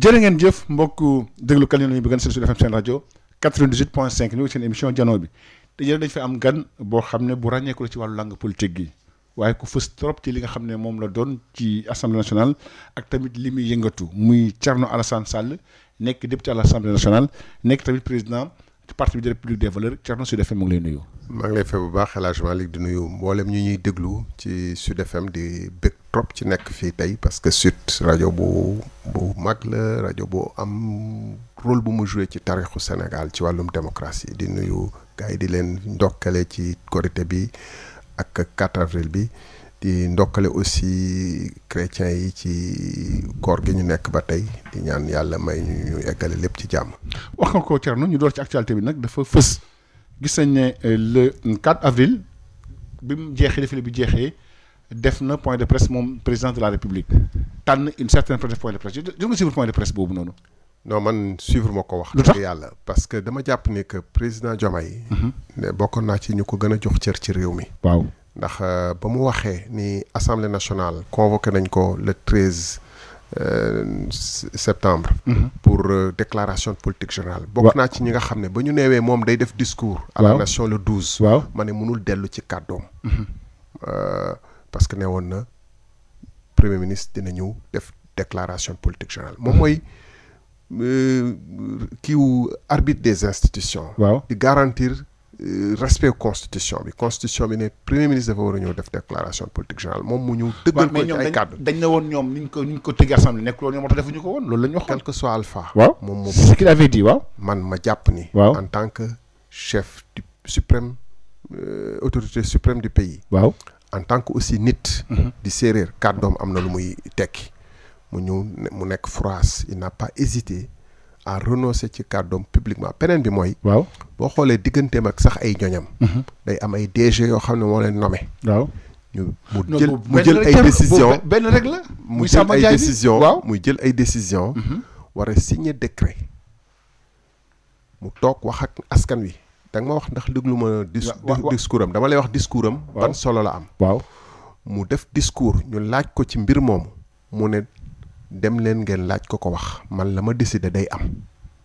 jërë ngeen jëf mbokku déglukat yi ñu bëgg seen Sud FM seen rajo 98.5 ñu ngi seen émission jano bi te jërë dañ fi am gan boo xam ne bu ràññeeku la ci wàllu langue politique gi waaye ku fës trop ci li nga xam ne moom la doon ci assemblée nationale ak tamit li muy yëngatu muy Thierno Alassane Sall nekk député à l'assemblée nationale nekk tamit président ci parti bi de République des valeurs Thierno Sud FM mu ngi lay nuyu. maa ngi lay fay bu baax El Hadj Malick di nuyu mboolem ñu ñuy déglu ci Sud FM di bëgg trop ci nekk fii tey parce que Sud rajo bu mag la rajo bu am rôle bu mu joué ci taarixu Sénégal ci wàllum démocratie di nuyu gars yi di leen ndokkale ci korité bi ak 4 avril bi di ndokkale aussi chrétiens yi ci koor gi ñu nekk ba tey di ñaan yàlla may ñu eggale lépp ci jàmm. wax nga ko Thierno ñu door ci actualité bi nag dafa fës. gis nañ ne le 4 avril bi mu jeexee défilé bi jeexee def na point de presse moom président de la république tànn une certaine point de presse jot nga suivre point de presse boobu noonu. non man suivre ma ko wax. lu tax yàlla parce que dama jàpp ni que président Diomaye. ne bokkoon naa ci ñu ko gën a jox cër ci réew mi. waaw ndax ba mu waxee ni assemblée nationale convoqué nañ ko le 13. septembre. Pour déclaration de politique générale. bokk naa ci ñi nga xam ne ba ñu neewee moom day def discours. à la nation le 12. waaw ma ne mënul dellu ci kàddoom. parce que ne woon na premier ministre dina ñëw def déclaration de politique générale moom mooy kiiwu arbitre des institutions. waaw di garantir. Respect constitution bi ne premier ministre dafa war a ñëw def déclaration de politique générale moom mu ñëw dëggal ko ci ay kàddu dañ ne woon ñoom niñ ko tëggee assemblée nekk loolu ñoom moo tax defuñu ko woon loolu la ñu wax quel que soit alpha waaw moom moo ce qu'il avait dit waaw man ma jàpp ni waaw en tant que chef du suprême autorité suprême du pays waaw en tant que aussi nit di séeréer kàddoom am na lu muy tekki mu ñëw mu nekk phrase il n'a pas hésité à renoncer ci kàddoom publiquement beneen bi mooy. waaw boo xoolee digganteem ak sax ay ñoñam. day am ay DG yoo xam ne moo leen nommé. waaw mu jël ay décisions benn rek la. mu jël ay décisions waaw muy jël ay décisions. war a signer décret. mu toog wax ak askan wi da nga ma wax ndax déglu ma. discours am dama lay wax discours am. ban solo la am. waaw mu def discours ñu laaj ko ci mbir moomu mu ne. dem leen ngeen laaj ko wax man la ma décidé day am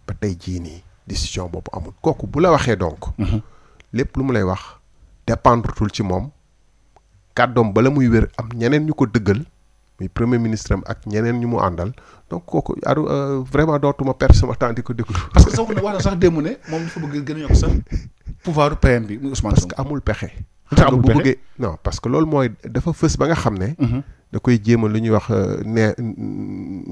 ba tey jii nii décision boobu amul kooku bu la waxee donc lépp lu mu lay wax dépendretul ci moom kàddoom bala muy wér am ñeneen ñu ko dëggal muy premier ministre am ak ñeneen ñu mu àndal donc kooku vraiment dootuma perdre sama temps di ko déglu. parce que sax wax na sax démb ne moom dafa bëgg gën a yokk sax pouvoir PM bi muy Ousmane parce que amul pexe. bu bëggee non parce que loolu mooy dafa fës ba nga xam ne. da koy jéemal lu ñuy wax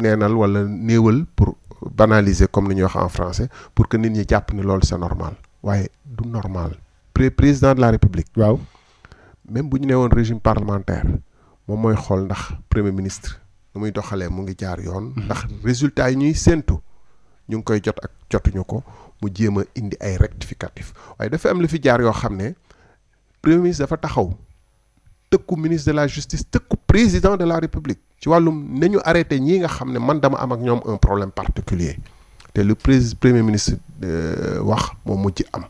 neenal wala néewal pour banaliser comme ni ñuy wax en français pour que nit ñi jàpp ni loolu c'est normal waaye du normal. président de la république. waaw même bu ñu nee woon régime parlementaire moom mooy xool ndax premier ministre nu muy doxalee mu ngi jaar yoon. ndax résultats yi ñuy séentu ñu ngi koy jot ak jotuñu ko mu jéem a indi ay rectificatif waaye dafa am lu fi jaar yoo xam ne premier ministre dafa taxaw. tëkku ministre de la justice tëkku président de la république ci wàllum nañu arrêté ñii nga xam ne man dama am ak ñoom un problème particulier te le premier ministre wax moo mujj am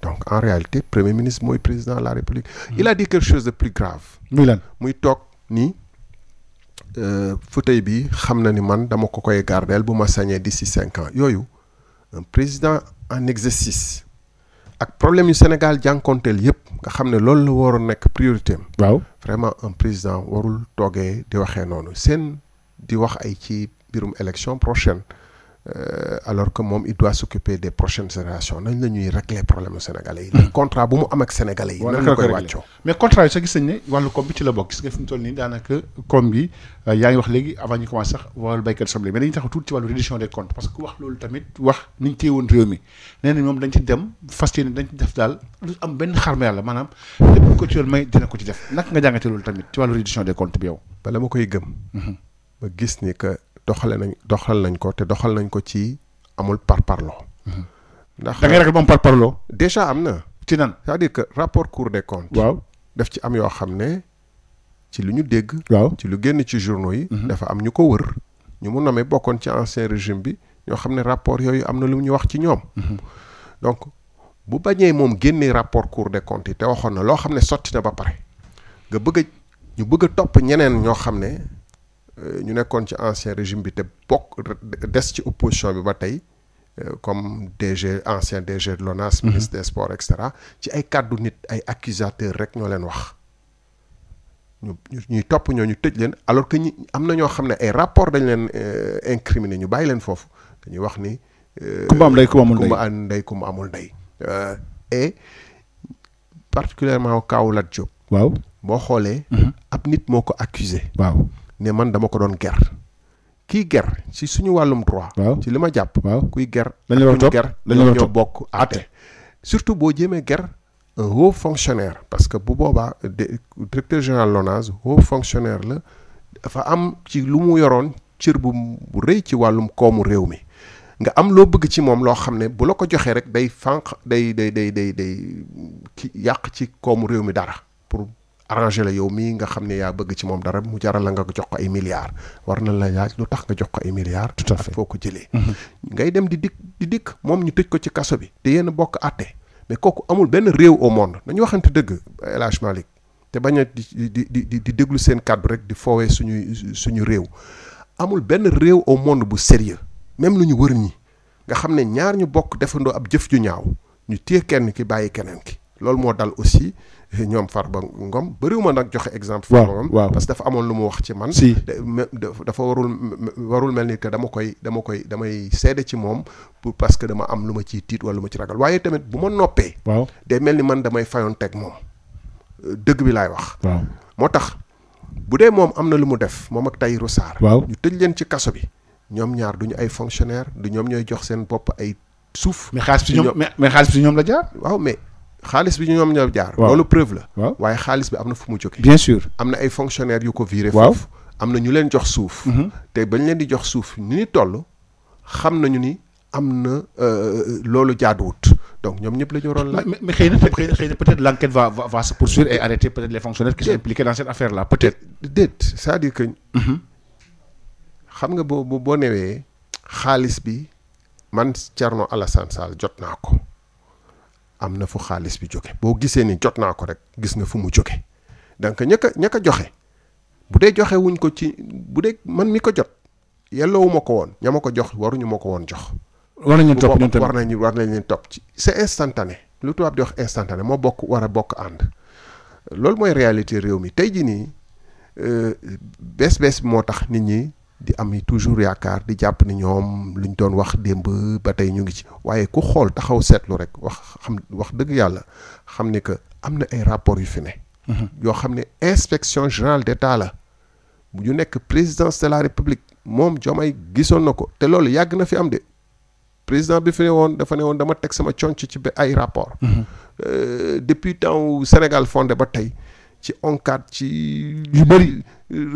donc en réalité premier ministre mooy président de la république il a dit quelque chose de plus grave muy lan muy toog ni fauteuil bi xam na ni man dama ko koy gardeel bu ma sañee d'ici 5 ans yooyu un président en exercice ak problème yu Sénégal jànkonteel yëpp nga xam ne loolu la waroon nekk priorité am. waaw vraiment un président warul toogee di waxee noonu seen di wax ay ci mbirum élection prochaine alors que moom il doit s'occuper des prochaines générations nañ la ñuy régler problème sénégalais yi. contrat bu mu am ak sénégalais yi. nan la koy wàccoo mais contrat yi sax gis nañ ne wàllu koom bi ci la bokk gis nga fi mu toll nii daanaka koom bi yaa ngi wax léegi avant ñu commencé sax wàllu béykat assemblée mais dañuy taxaw tuuti ci wàllu reddition des comptes parce que wax loolu tamit wax ni ñu téye woon réew mi nee nañ moom dañ ci dem fas yéene dañ ci def daal lu am benn xarma yàlla maanaam lépp lu ko ci yoon may dina ko ci def naka nga jàngatee loolu tamit ci wàllu reddition des comptes bi yow. bala ma koy gëm. ba gis ni que doxal nañ ko te doxal nañ ko ci amul parparloo. ndax da ngay ragal moom parparloo. déjà am na. ci nan c'est-à-dire que rapport Cour des comptes. waaw daf ci am yoo xam ne ci lu ñu dégg. waaw ci lu génn ci journaux yi. dafa am ñu ko wër ñu mu nommé bokkoon ci ancien régime bi ñoo xam ne rapport yooyu am na lu ñu wax ci ñoom. donc bu bañee moom génnee rapport Cour des comptes yi te waxoon na loo xam ne sotti na ba pare nga ñu bëgg a topp ñeneen ñoo xam ne ñu nekkoon ci ancien régime bi te bokk des ci opposition bi ba tey comme ancien DG de l'ONAS ministre des sports et cetera ci ay kàddu nit ay accusateurs rek ñoo leen wax ñuy topp ñoo ñu tëj leen alors que ñi am na ñoo xam ne ay rapport dañ leen incriminer ñu bàyyi leen foofu dañuy wax ni kumba am ndey kumba amul ndey et particulièrement kaw Lat Diop waaw boo xoolee ab nit moo ko accusé waaw ne man dama ko doon ger kii ger ci suñu wàllum droit ci li ma jàpp kuy ger dañu war a topp ger dañu ñoo bokk àtte surtout boo jéemee ger un haut fonctionnaire parce que bu boobaa directeur général LONASE haut fonctionnaire la dafa am ci lu mu yoroon cër bu rëy ci wàllum koomu réew mi nga am loo bëgg ci moom loo xam ne bu la ko joxee rek day fànq day ki yàq ci koomu réew mi dara pour arranger la yow mii nga xam ne yaa bëgg ci moom dara mu jaral la nga jox ko ay milliards war na la laaj lu tax nga jox ko ay milliards. tout à fait foo ko jëlee. ngay dem di dikk moom ñu tëj ko ci kaso bi te yéen bokk àtte mais kooku amul benn réew au monde nañu waxante dëgg El Hadj Malick te bañ a di déglu seen kàddu rek di foowee suñu réew amul benn réew au monde bu sérieux même lu ñu wër ñi nga xam ne ñaar ñu bokk defandoo ab jëf ju ñaaw ñu téye kenn ki bàyyi keneen ki loolu moo dal aussi ñoom Farba Ngom bëriwuma nag joxe exemple. Farba Ngom parce que dafa amoon lu mu wax ci man. si dafa warul mel ni que damay seede ci moom pour parce que dama am lu ma ciy tiit wala lu ma ci ragal waaye tamit bu ma noppee. waaw day mel ni man damay fayoon teg moom dëgg bi laay wax. waaw moo tax bu dee moom am na lu mu def moom ak Tahirou Sarr. waaw ñu tëj leen ci kaso bi ñoom ñaar duñu ay fonctionnaire du ñoom ñooy jox seen bopp ay suuf. mais xaalis bi ñoom mais xaalis bi ñoom la jaar. waaw mais. xaalis bi ñoom ñoo jaar. waaw loolu preuve la. waaw waaye xaalis bi am na fu mu jógee. bien sûr am na ay fonctionnaires yu ko viré. waaw foofu am na ñu leen jox suuf. te bañ leen di jox suuf ni ñu toll xam nañu ni am na loolu jaaduwut donc ñoom ñëpp la ñu waroon laaj. mais xëy na peut-être l'enquête va se poursuivre et arrêter peut-être les fonctionnaires qui sont impliqués dans cette affaire là peut-être. déet c'est-à-dire que. xam nga boo newee xaalis bi man Thierno Alassane Sall jot naa ko. am na fu xaalis bi jóge boo gisee ni jot naa ko rek gis nga fu mu jóge donc ña ko joxe bu dee joxe wuñ ko ci bu dee man mi ko jot yelloowu ma ko woon ña ma ko jox waruñu ma ko woon jox. war nañu topp ñun tamit war nañ leen topp ci c'est instantané lu tubaab di wax instantané moo war a bokk ànd loolu mooy réalité réew mi tey jii nii bees bi moo tax nit ñi. di am toujours yaakaar di jàpp ni ñoom luñ doon wax démb ba tey ñu ngi ci waaye ku xool taxaw seetlu rek wax dëgg yàlla xam ni que am na ay rapports yu fi ne. yoo xam ne inspection générale d'État la bu ñu nekk présidence de la République moom Diomaye gisoon na ko te loolu yàgg na fi am de président bi fi ne woon dafa ne woon dama teg sama conc ci ay rapports. depuis temps Sénégal fondé ba tey. ci ONCAD ci yu bëri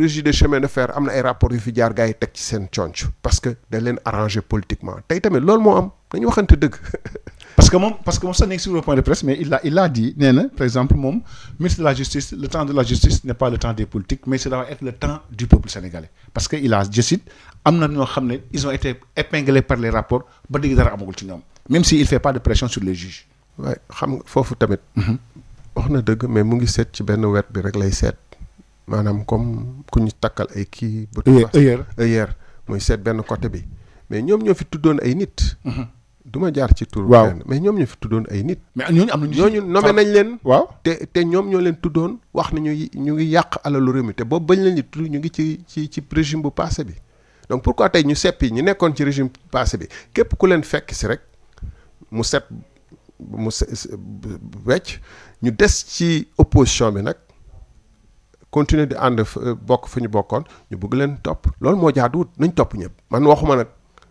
régie de chemin de fer am na ay rapports yu fi jaar gars yi teg ci seen conc parce que da leen arrangé politiquement tey tamit loolu moo am dañu waxante dëgg. parce que moom sax nekk sur le point de presse mais il a dit nee na par exemple moom ministre de la justice le temps de la justice n'est pas le temps des politiques mais ça doit être le temps du peuple sénégalais parce que je cite am na ñoo xam ne ils ont été épinglés par les rapports ba dégg dara amagul ci ñoom même si il fait pas de pression sur les juges. waaye xam nga foofu tamit. wax na dëgg mais mu ngi seet ci benn wet bi rek lay seet maanaam comme ku ñu takkal ay kii. ëyër muy seet benn côté bi mais ñoom ñoo fi tuddoon ay nit. du ma jaar ci tur. waaw mais ñoom ñoo fi tuddoon ay nit. mais ñooñu am ñooñu nommé nañ leen. waaw te ñoom ñoo leen tuddoon wax nañu ñu ngi yàq alalu réew mi te boobu bañ leen di tudd ñu ngi ci régime bu passé bi donc pourquoi tey ñu seppi ñu nekkoon ci régime passé bi képp ku leen fekk si rek mu set. wecc ñu des ci opposition bi nag continuer di ànd bokk fu ñu bokkoon ñu bëgg leen topp loolu moo jaaduwut nañ topp ñëpp man waxuma nag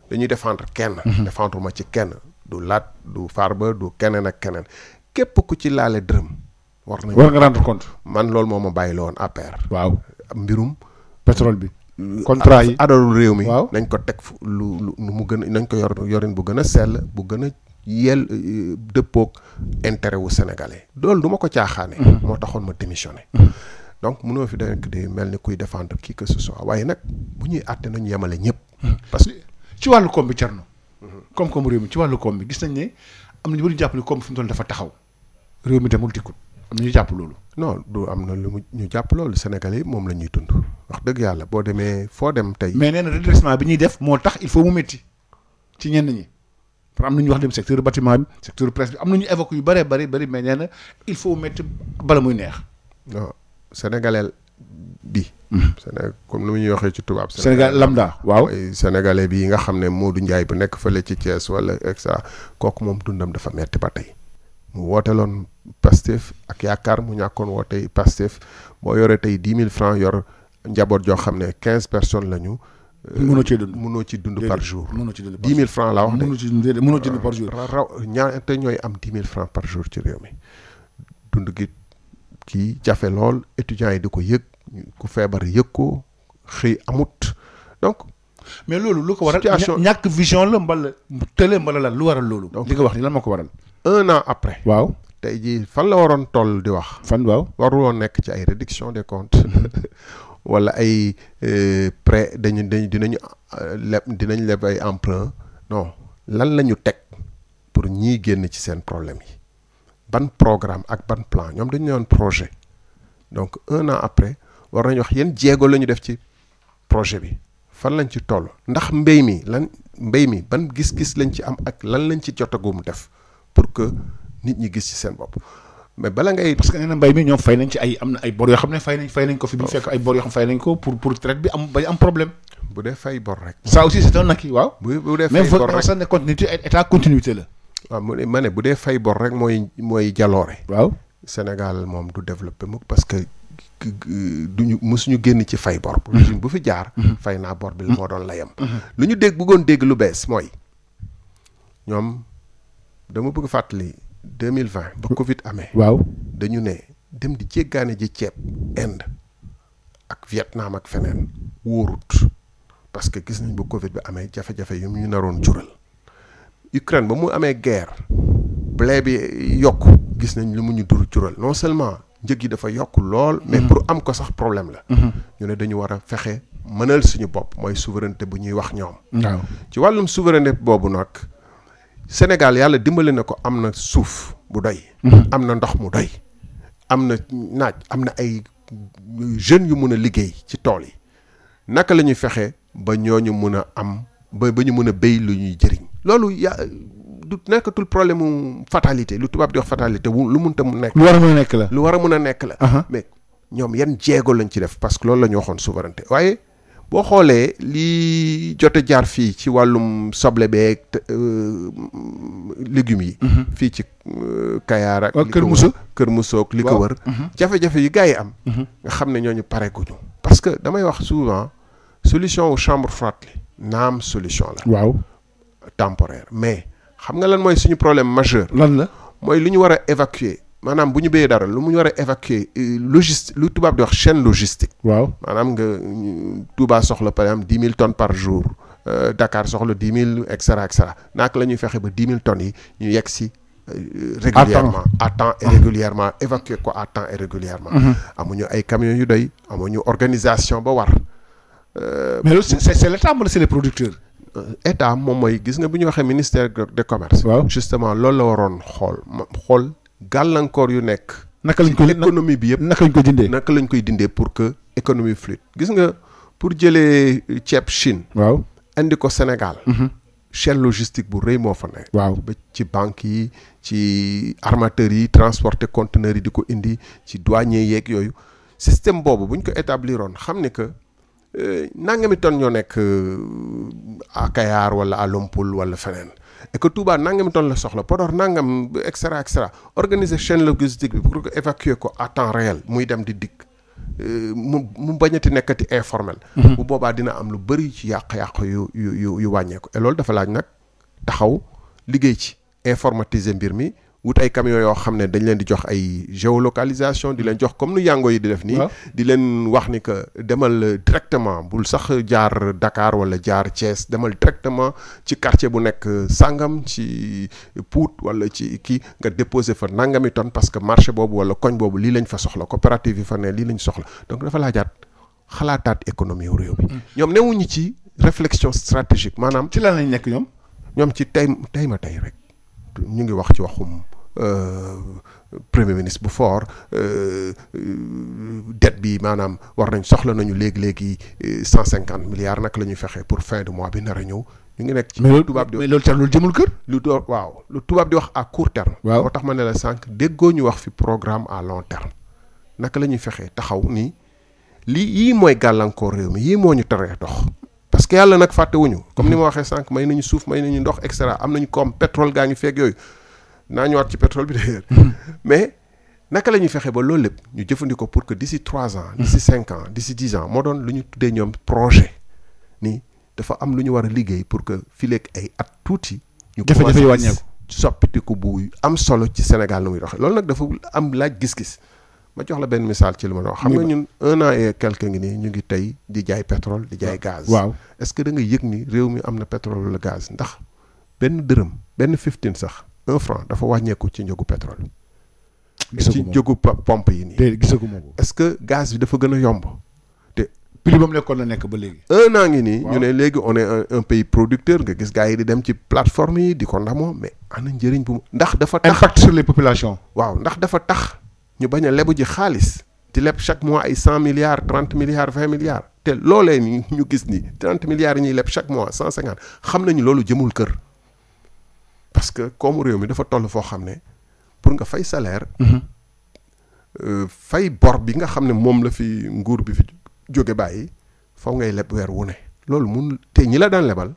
dañuy défendre kenn. défendre ma ci kenn du Lat du Farba du keneen ak keneen képp ku ci laale dërëm. war nga rendre compte. man loolu moo ma bàyyi la woon APR. waaw mbirum pétrole bi. contrat yi adalu réew mi. waaw nañ ko teg lu mu gën a nañ ko yorin bu gën a sell bu gën a. yel dëppoog intérêt wu sénégalais loolu du ma ko caaxaane moo taxoon ma démissionné donc mënoo fi nekk di mel ni kuy défendre qui que ce soit waaye nag bu ñuy àtte nañu yemale ñëpp parce que ci wàllu koom bi Thierno koom-koom réew mi ci wàllu koom bi gis nañ ne am na ñu bëri jàpp ni koom fi mu toll dafa taxaw réew mi demul dikkut am na ñu jàpp loolu non du am na lu ñu jàpp loolu sénégalais yi moom la ñuy dund wax dëgg yàlla boo demee foo dem tey. mais nee na redressement bi ñuy def moo tax il faut mu métti ci ñenn ñi par am na ñu wax dem secteur bâtiment bi secteur presse bi am na ñu évoqué yu bëree bëri mais nee na il faut mu métti bala muy neex. non sénégalais bi. comme ni mu ñuy waxee ci tubaab. Sénégal lambda waaw. sénégalais bi nga xam ne Modou Ndiaye bu nekk fële ci Thiès wala et cetera kooku moom dundam dafa metti ba tey mu wooteloon Pastef ak yaakaar mu ñàkkoon woote Pastef boo yoree tey 10 000 francs yor njaboot joo xam ne 15 personnes la ñu. mënoo ci dund par jour. mënoo ci dund 10 000 francs laa wax de. mënoo ci dund par jour. raw ñaata ñooy am 10 000 francs par jour ci réew mi dund gi kii jafe lool étudiants yi di ko yëg ku feebar yëg ko xëy amut donc. mais loolu lu ko waral ñàkk vision la mbala tële mbala la lu waral loolu. li nga wax ni lan moo ko waral. 1 an après. waaw tey jii fan la waroon toll di wax. fan waaw waruloon nekk ci ay réduction des comptes wala ay prêt dinañ leb ay emprunt non lan la ñu teg pour ñii génn ci seen problème yi ban programme ak ban plan ñoom dañu ñëwoon projet donc 1 an après war nañu wax yéen jéego la ñu def ci projet bi fan lañ ci toll ndax mbéy mi ban gis-gis lañ ci am ak lan lañ ci jotagum def pour que nit ñi gis ci seen bopp mais bala ngay. parce que nee na mbay mi ñoom fay nañ ci am na ay bor yoo xam ne fay nañ ko fi. bi ñu fekk ay bor yoo xam fay nañ ko pour traite bi bañ am problème. bu dee fay bor rek. ça aussi c'est un acquis waaw. bu dee fay bor rek mais sax ne continuité état continuité la. waaw ma ne bu dee fay bor rek mooy jaloore. waaw Sénégal moom du développé mukk parce que duñu mësuñu génn ci fay bor. régime bu fi jaar. fay naa bor bi moo doon layam. lu ñu bëggoon dégg lu bees mooy ñoom dama bëgg fàttali 2020 ba Covid amee. waaw dañu ne dem di jéggaane ji ceeb Inde ak Vietnam ak feneen wóorut parce que gis nañ bu Covid bi amee jafe-jafe yu ñu naroon jural. Ukraine ba mu amee guerre blé bi yokk gis nañ lu mu ñu jural non seulement njëg yi dafa yokk lool. mais pour am ko sax problème la. ñu ne dañu war a fexe mënal suñu bopp mooy souveraineté bu ñuy wax ñoom. waaw ci wàllum souveraineté boobu nag. Sénégal yàlla dimbali na ko am na suuf bu doy. am na ndox mu doy. am na naaj am na ay jeunes yu mun a liggéey ci tool yi naka la ñuy fexe ba ñooñu mun a am ba ñu mun a béy lu ñuy jëriñ. loolu du nekkatul problème mu fatalité lu tubaab di wax fatalité lu munta mu nekk. lu war a mën a nekk la. lu war a mun a nekk la. mais ñoom yan jéego lañ ci def parce que loolu la ñu waxoon souveraineté waaye. boo xoolee li jote jaar fii ci wàllum soble beeg légumes yi. fii ci Kayar ak. Kër Moussa ak li ko wër. jafe-jafe yi gars yi am. nga xam ne ñooñu pare guñu parce que damay wax souvent solution wu chambre froide naam solution la. waaw temporaire mais xam nga lan mooy suñu problème majeur. lan la mooy lu ñu war a évacuer. maanaam bu ñu béyee dara lu mu ñu war a évacuer logistique lu tubaab di wax chaîne logistique. waaw maanaam nga Touba soxla par exemple 10 000 tonnes par jour Dakar soxla 10 000 et cetera naka la ñuy fexe ba 10 000 tonnes yi ñu yegg si. régulièrement à temps et régulièrement évacuer ko à temps et régulièrement amuñu ay camions yu doy amuñu organisation ba war. mais loolu c'est l'état wala c'est les producteurs. état moom mooy gis nga bu ñu waxee ministère de commerce. waaw justement loolu la waroon xool. gàllankoor yu nekk. naka lañ ko économie bi yëpp naka lañ koy dindee pour que économie fluide gis nga pour jëlee ceeb Chine. waaw indi ko Sénégal. chaîne logistique bu rëy moo fa nekk. waaw ba ci banques yi ci armateurs yi transporter conteneurs yi di ko indi ci douaniers yeeg yooyu système boobu bu ñu ko établiroon xam ne que nangami tonnes ñoo nekk à Kayar wala à Lompoul wala feneen. et que Touba nangam tonne la soxla Podor nangam et cetera organiser chaîne logistique bi pour que évacuer ko à temps réel muy dem di dikk mu bañati nekkati informel. bu boobaa dina am lu bëri ci yàq-yàq yu wàññeeku. et loolu dafa laaj nag taxaw liggéey ci informatiser mbir mi wut ay camions yoo xam ne dañ leen di jox ay géolocalisation di leen jox comme nu yàngoo yi di def nii. di leen wax ni que demal directement bul sax jaar Dakar wala jaar Thiès demal directement ci quartier bu nekk sangam ci Pout wala ci kii nga déposer fa nangami tonne parce que marché boobu wala koñ boobu lii lañ fa soxla coopérative yi fa ne lii lañ soxla donc dafa laajaat xalaataat économie wu réew bi. ñoom newuñu ci réflexion stratégique maanaam. ci lan lañ nekk ñoom. ñoom ci tey ma tey rek ñu ngi wax ci waxum premier ministre bu fort dette bi maanaam soxla nañu léegi 150 milliards nag la ñuy fexe pour fin de mois bi nar a ñëw ñu ngi nekk ci tubaab di mais loolu jëmul kër lu tubaab di wax à court terme moo tax ma ne la sànq déggoo ñu wax fi programme à long terme naka la ñuy fexee taxaw nii yii mooy gàllankoor réew mi yii moo ñu teree dox parce que yàlla nag fàttewuñu comme ni ma waxee sànq may nañu suuf may nañu ndox et cetera am nañu comme pétrole gaa ngi feeg yooyu naa ñëwaat ci pétrole bi d'ailleurs mais naka la ñuy fexe ba loolu lépp ñu jëfandikoo pour que d'ici 3 ans d'ici 5 ans d'ici 10 ans moo doon lu ñu tuddee ñoom projet nii dafa am lu ñu war a liggéey pour que fileeg ay at tuuti ñu jafe-jafe yi wàññeeku soppitiku bu am solo ci Sénégal nu muy doxee loolu nag dafa am laaj gis-gis ma jox la benn misaal ci li ma doon xam nga ñun 1 an et quelque ngi nii ñu ngi tey di jaay pétrole di jaay gaz waaw est-ce que da nga yëg ni réew mi am na pétrole wala gaz ndax benn dërëm benn 15 sax 1 franc dafa wàññeeku ci njëgu pétrole ci njëgu pompe yi nii gisaguma ko est-ce que gaz bi dafa gën a yomb te prix ba mu nekkoon la nekk ba léegi 1 an ngi nii ñu ne léegi on est un pays producteur nga gis gars yi di dem ci plateforme yi di ko ndamoo mais ana njëriñ bu ndax dafa tax impact sur les populations waaw ndax dafa tax ñu bañ a lebu ji xaalis di leb chaque mois ay 100 milliards 30 milliards 20 milliards te loolee ni ñu gis ni 30 milliards yi ñuy leb chaque mois 150 xam nañu loolu jëmul kër parce que koomu réew mi dafa toll foo xam ne pour nga fay salaire fay bor bi nga xam ne moom la fi nguur bi fi jóge bàyyi faw ngay leb weer wu ne loolu mun te ñi la daan lebal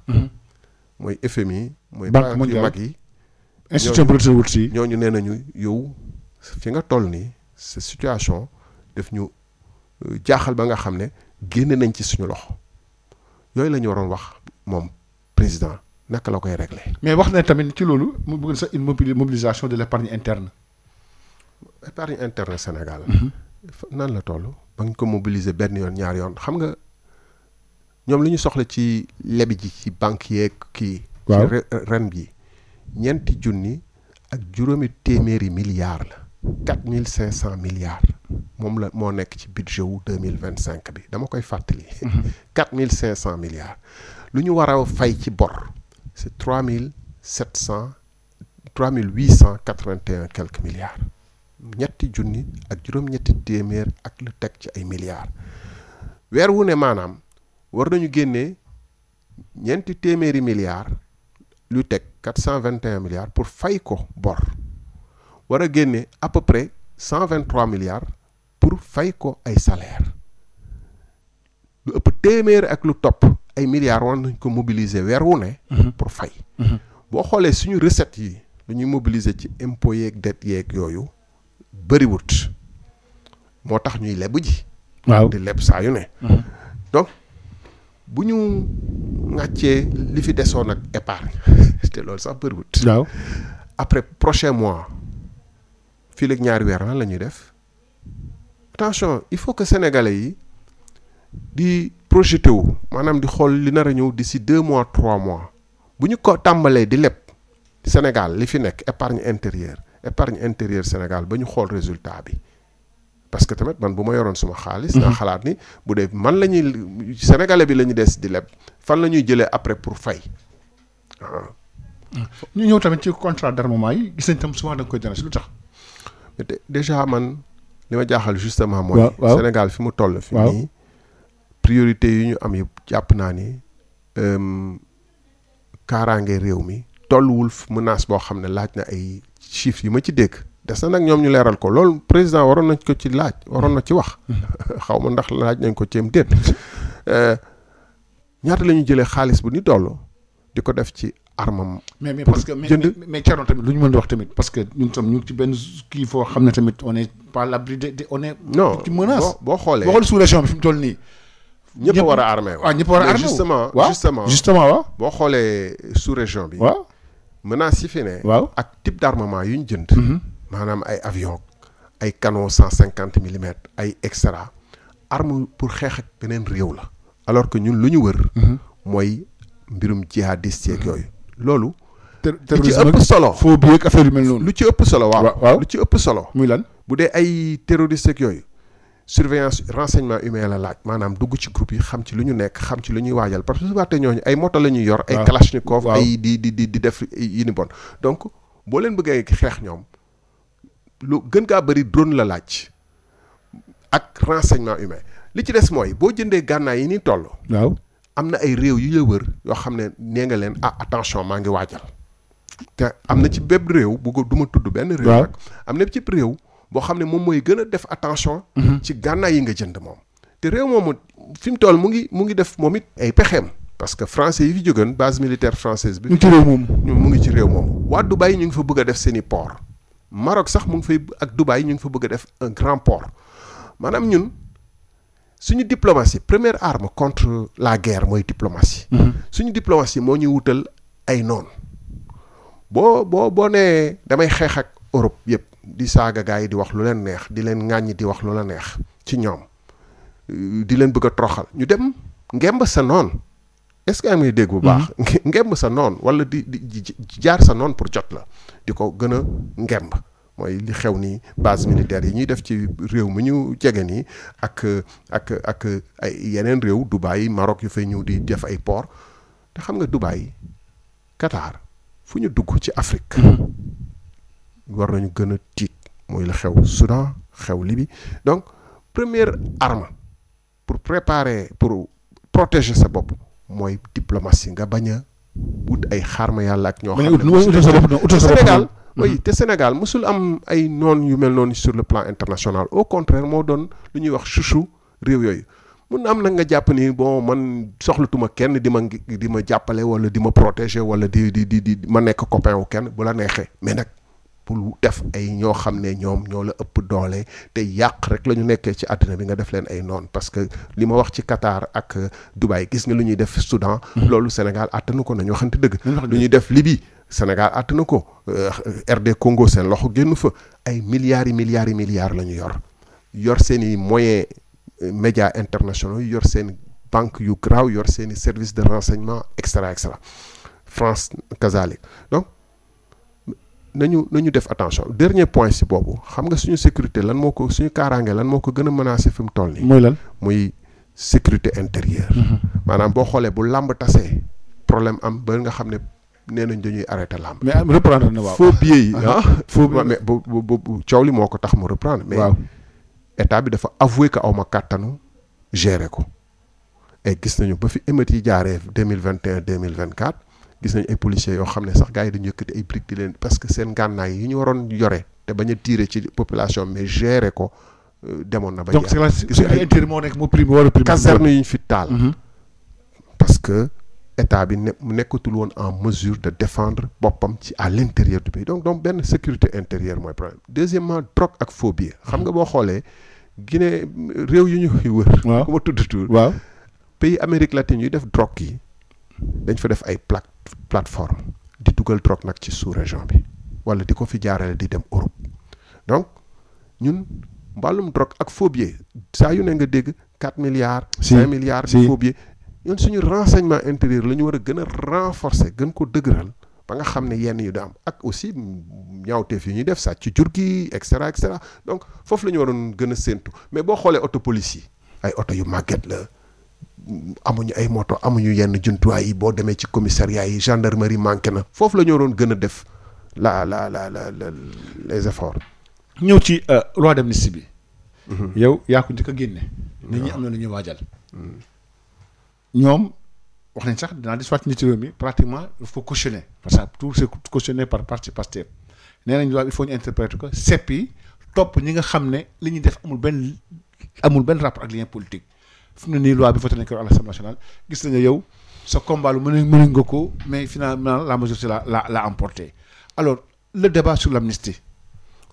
mooy FMI mooy banque yu mag yi institution producteur wut si ñooñu nee nañu yow fi nga toll nii sa situation def ñu jaaxal ba nga xam ne génne nañ ci suñu loxo yooyu la ñu waroon wax moom président naka la koy régler. mais wax na tamit ci loolu mu bëgg sax une mobilisation de l'épargne interne. épargne interne Sénégal. nan la toll ba nga ko mobiliser benn yoon ñaar yoon xam nga ñoom li ñu soxla ci lebi ji ci banque yeeg kii. waaw ci ren bi ñeenti junni ak juróomi téeméeri milliards la. 4500 milliards moom la moo nekk ci budget wu 2025 bi dama koy fàttali. 4500 milliards lu ñu war a fay ci bor c'est 3881 quelques milliards ñetti junni ak juróom-ñetti téeméer ak lu teg ci ay milliards weer wu ne maanaam war nañu génnee ñeenti téeméeri milliards lu teg 421 milliards pour fay ko bor. war a génne à peu près 123 milliards pour fay ko ay salaire lu ëpp téeméer ak lu topp ay milliards war nañ ko mobiliser weer wu ne pour fay boo xoolee suñu recettes yi lu ñuy mobiliser ci impôts yeeg dettes yeeg yooyu bëriwut moo tax ñuy lebu ji waaw di leb saa yu ne donc bu ñu ŋàccee li fi desoon ak épargne te loolu sax bëriwut waaw après prochain mois fii léegi ñaari weer lan la ñuy def attention il faut que sénégalais yi di projeté wu maanaam di xool li nar a ñëw d'ici 2 mois 3 mois bu ñu ko tàmbalee di leb Sénégal li fi nekk épargne intérieure Sénégal ba ñu xool résultat bi parce que tamit man bu ma yoroon suma xaalis naa xalaat ni bu dee man la ñuy sénégalais bi la ñu des di leb fan la ñuy jëlee après pour fay ñu ñëw tamit ci contrat d'armement yi gis nañ tam souvent da nga koy dénoncé lu tax. déjà man li ma jaaxal justement mooy Sénégal fi mu toll fi nii priorité yi ñu am yëpp jàpp naa ni kaaraange réew mi tolluwul menace boo xam ne laaj na ay chiffres yi ma ci dégg des na nag ñoom ñu leeral ko loolu président waroon nañ ko ci laaj waroon na ci wax xaw ma ndax laaj nañ ko ceem déet ñaata la ñu jëlee xaalis bu ni toll di ko def ci armam mais parce que mais Thierno tamit lu ñu mën di wax tamit parce que ñun tam ñu ngi ci benn kii foo xam ne tamit on est pas l'abri de on est non ci menace boo xoolee sous région bi fi mu toll nii ñëpp war a armé waaw ñëpp war a armé justement waaw boo xoolee sous région bi waaw menace yi fi ne waaw ak type d'armement yu ñu jënd maanaam ay avion ay canon 150 millimètres ay extra arme pour xeex ak beneen réew la alors que ñun lu ñu wër mooy mbirum jihadiste yeeg yooyu loolu lu ci ëpp solo foo bi ak affaire yu mel noonu lu ci ëpp solo waaw lu ci ëpp solo muy lan bu dee ay terroriste ak yooyu surveillance renseignement humain la laaj maanaam dugg ci groupe yi xam ci lu ñu nekk xam ci lu ñuy waajal parce que su baatee ñooñu ay moto la ñuy yor ay kalachnikov ay di def yi ni bon donc boo leen bëggee xeex ñoom lu gën gaa bëri drone la laaj ak renseignement humain li ci des mooy boo jëndee gànnaay yi ni toll. waaw am na ay réew yu la wër yoo xam ne nee nga leen attention maa ngi waajal te am na ci bépp réew bu ko du ma tudd benn réew nag am na ci réew boo xam ne moom mooy gën a def attention ci gànnaay yi nga jënd moom te réew moomu fi mu toll mu ngi def moom it ay pexeem parce que français yi fi jógoon base militaire française bi mu ngi ci réew moomu waa Dubaï ñu ngi fa bëgg a def seeni port Maroc sax mu ngi fay ak Dubaï ñu ngi fa bëgg a def un grand port maanaam ñun suñu diplomatie première arme contre la guerre mooy diplomatie. suñu diplomatie moo ñuy wutal ay noon boo nee damay xeex ak Europe yëpp di saaga gars yi di wax lu leen neex di leen ŋàññi di wax lu la neex ci ñoom di leen bëgg a toroxal ñu dem ngemb sa noon est-ce que am ngay dégg bu baax. ngemb sa noon wala di jaar sa noon pour jot la di ko gën a ngemb. mooy li xew nii base militaire yi ñuy def ci réew mi ñu jege nii ak ay yeneen réew Dubaï Maroc yu fay ñëw di def ay port te xam nga Dubaï Qatar fu ñu dugg ci Afrique war nañu gën a tiit mooy la xew Soudan xew Libye donc première arme pour protéger sa bopp mooy diplomatie nga bañ a wut ay xaarma yàlla ak ñoo xam ne Sénégal oui te Sénégal mosul am ay noon yu mel noonu sur le plan international au contraire moo doon lu ñuy wax chouchou réew yooyu mun na am nag nga jàpp ni bon man soxlatuma kenn di ma jàppale wala di ma protéger wala di ma nekk copain wu kenn bu la neexee mais nag pour def ay ñoo xam ne ñoom ñoo la ëpp doole te yàq rek la ñu nekkee ci àddina bi nga def leen ay noon parce que li ma wax ci Qatar ak Dubaï gis nga lu ñuy def Soudan. loolu Sénégal àttanu ko nañu waxante dëgg. lu ñuy def Libye Sénégal àttanu ko RD Congo seen loxo génn fa ay milliards la ñu yor seen i moyens médias internationaux yor seen banque yu graw yor seen i service de renseignement extra France kazalik donc nañu def attention dernier point si boobu xam nga suñu sécurité suñu kaaraange lan moo ko gën a menacé fi mu toll nii. mooy lan muy sécurité intérieure. maanaam boo xoolee bu làmb tasee problème am ba nga xam ne nee nañ dañuy arrêté làmb. mais reprendre na waaw faux billets yi faux mais bu coow li moo ko tax mu reprendre. mais état bi dafa avoué que aw ma kàttanu gérer ko. et gis nañu ba fi émeutes yi jaaree 2021 2024. gis nañ ay policiers yoo xam ne sax gars yi dañu yëkkati ay briques di leen parce que seen gànnaay yi ñu waroon yore te bañ a tirer ci population mais gérer ko demoon na. ba donc c'est la sécurité intérieure moo nekk moo prime wala prime. caserne yi ñu fi taal. parce que état bi nekkatul woon en mesure de défendre boppam ci à l'intérieur du pays donc benn sécurité intérieure mooy problème. deuxièmement drogue ak faux billets xam nga boo xoolee Guinée réew yu ñu wër. waaw ku ma tudd tur. waaw pays Amérique latine yuy def drogue yi. dañ fa def ay plateforme di dugal drogue nag ci sous-région bi wala di ko fi jaarale di dem Europe donc ñun mbàllum drogue ak faux billets saa yu ne nga dégg 4 milliards 5 milliards de faux billets ñun suñu renseignement intérieur la ñu war a gën a renforcer gën ko dëgëral ba nga xam ne yenn yu da am ak aussi ñaawteef yi ñuy def sàcc ci jur gi et cetera donc foofu la ñu waroon gën a séentu mais boo xoolee auto police yi ay oto yu màgget la amuñu ay moto amuñu yenn jumtuwaay yi boo demee ci commissariat yi gendarmerie manqué na foofu la ñu waroon gën a def les efforts. ñëw ci loi d'amnistie bi. yow yaa ko njëkk a génne. nit ñi am na lu ñuy waajal. ñoom wax nañ sax dinaa di soit nit réew mi pratiquement il faut cautionner parce que tout c'est cautionné par parti Pastef nee nañ loi il faut ñu interpréter ko seppi topp ñi nga xam ne li ñuy def amul benn rapport ak lien politique. fi mu ne nii loi bi voté nañ ko à l'Assemblée nationale gis nañu yow sa combat lu mën nga ko mais finalement la majorité la emporté alors le débat sur l'amnistie.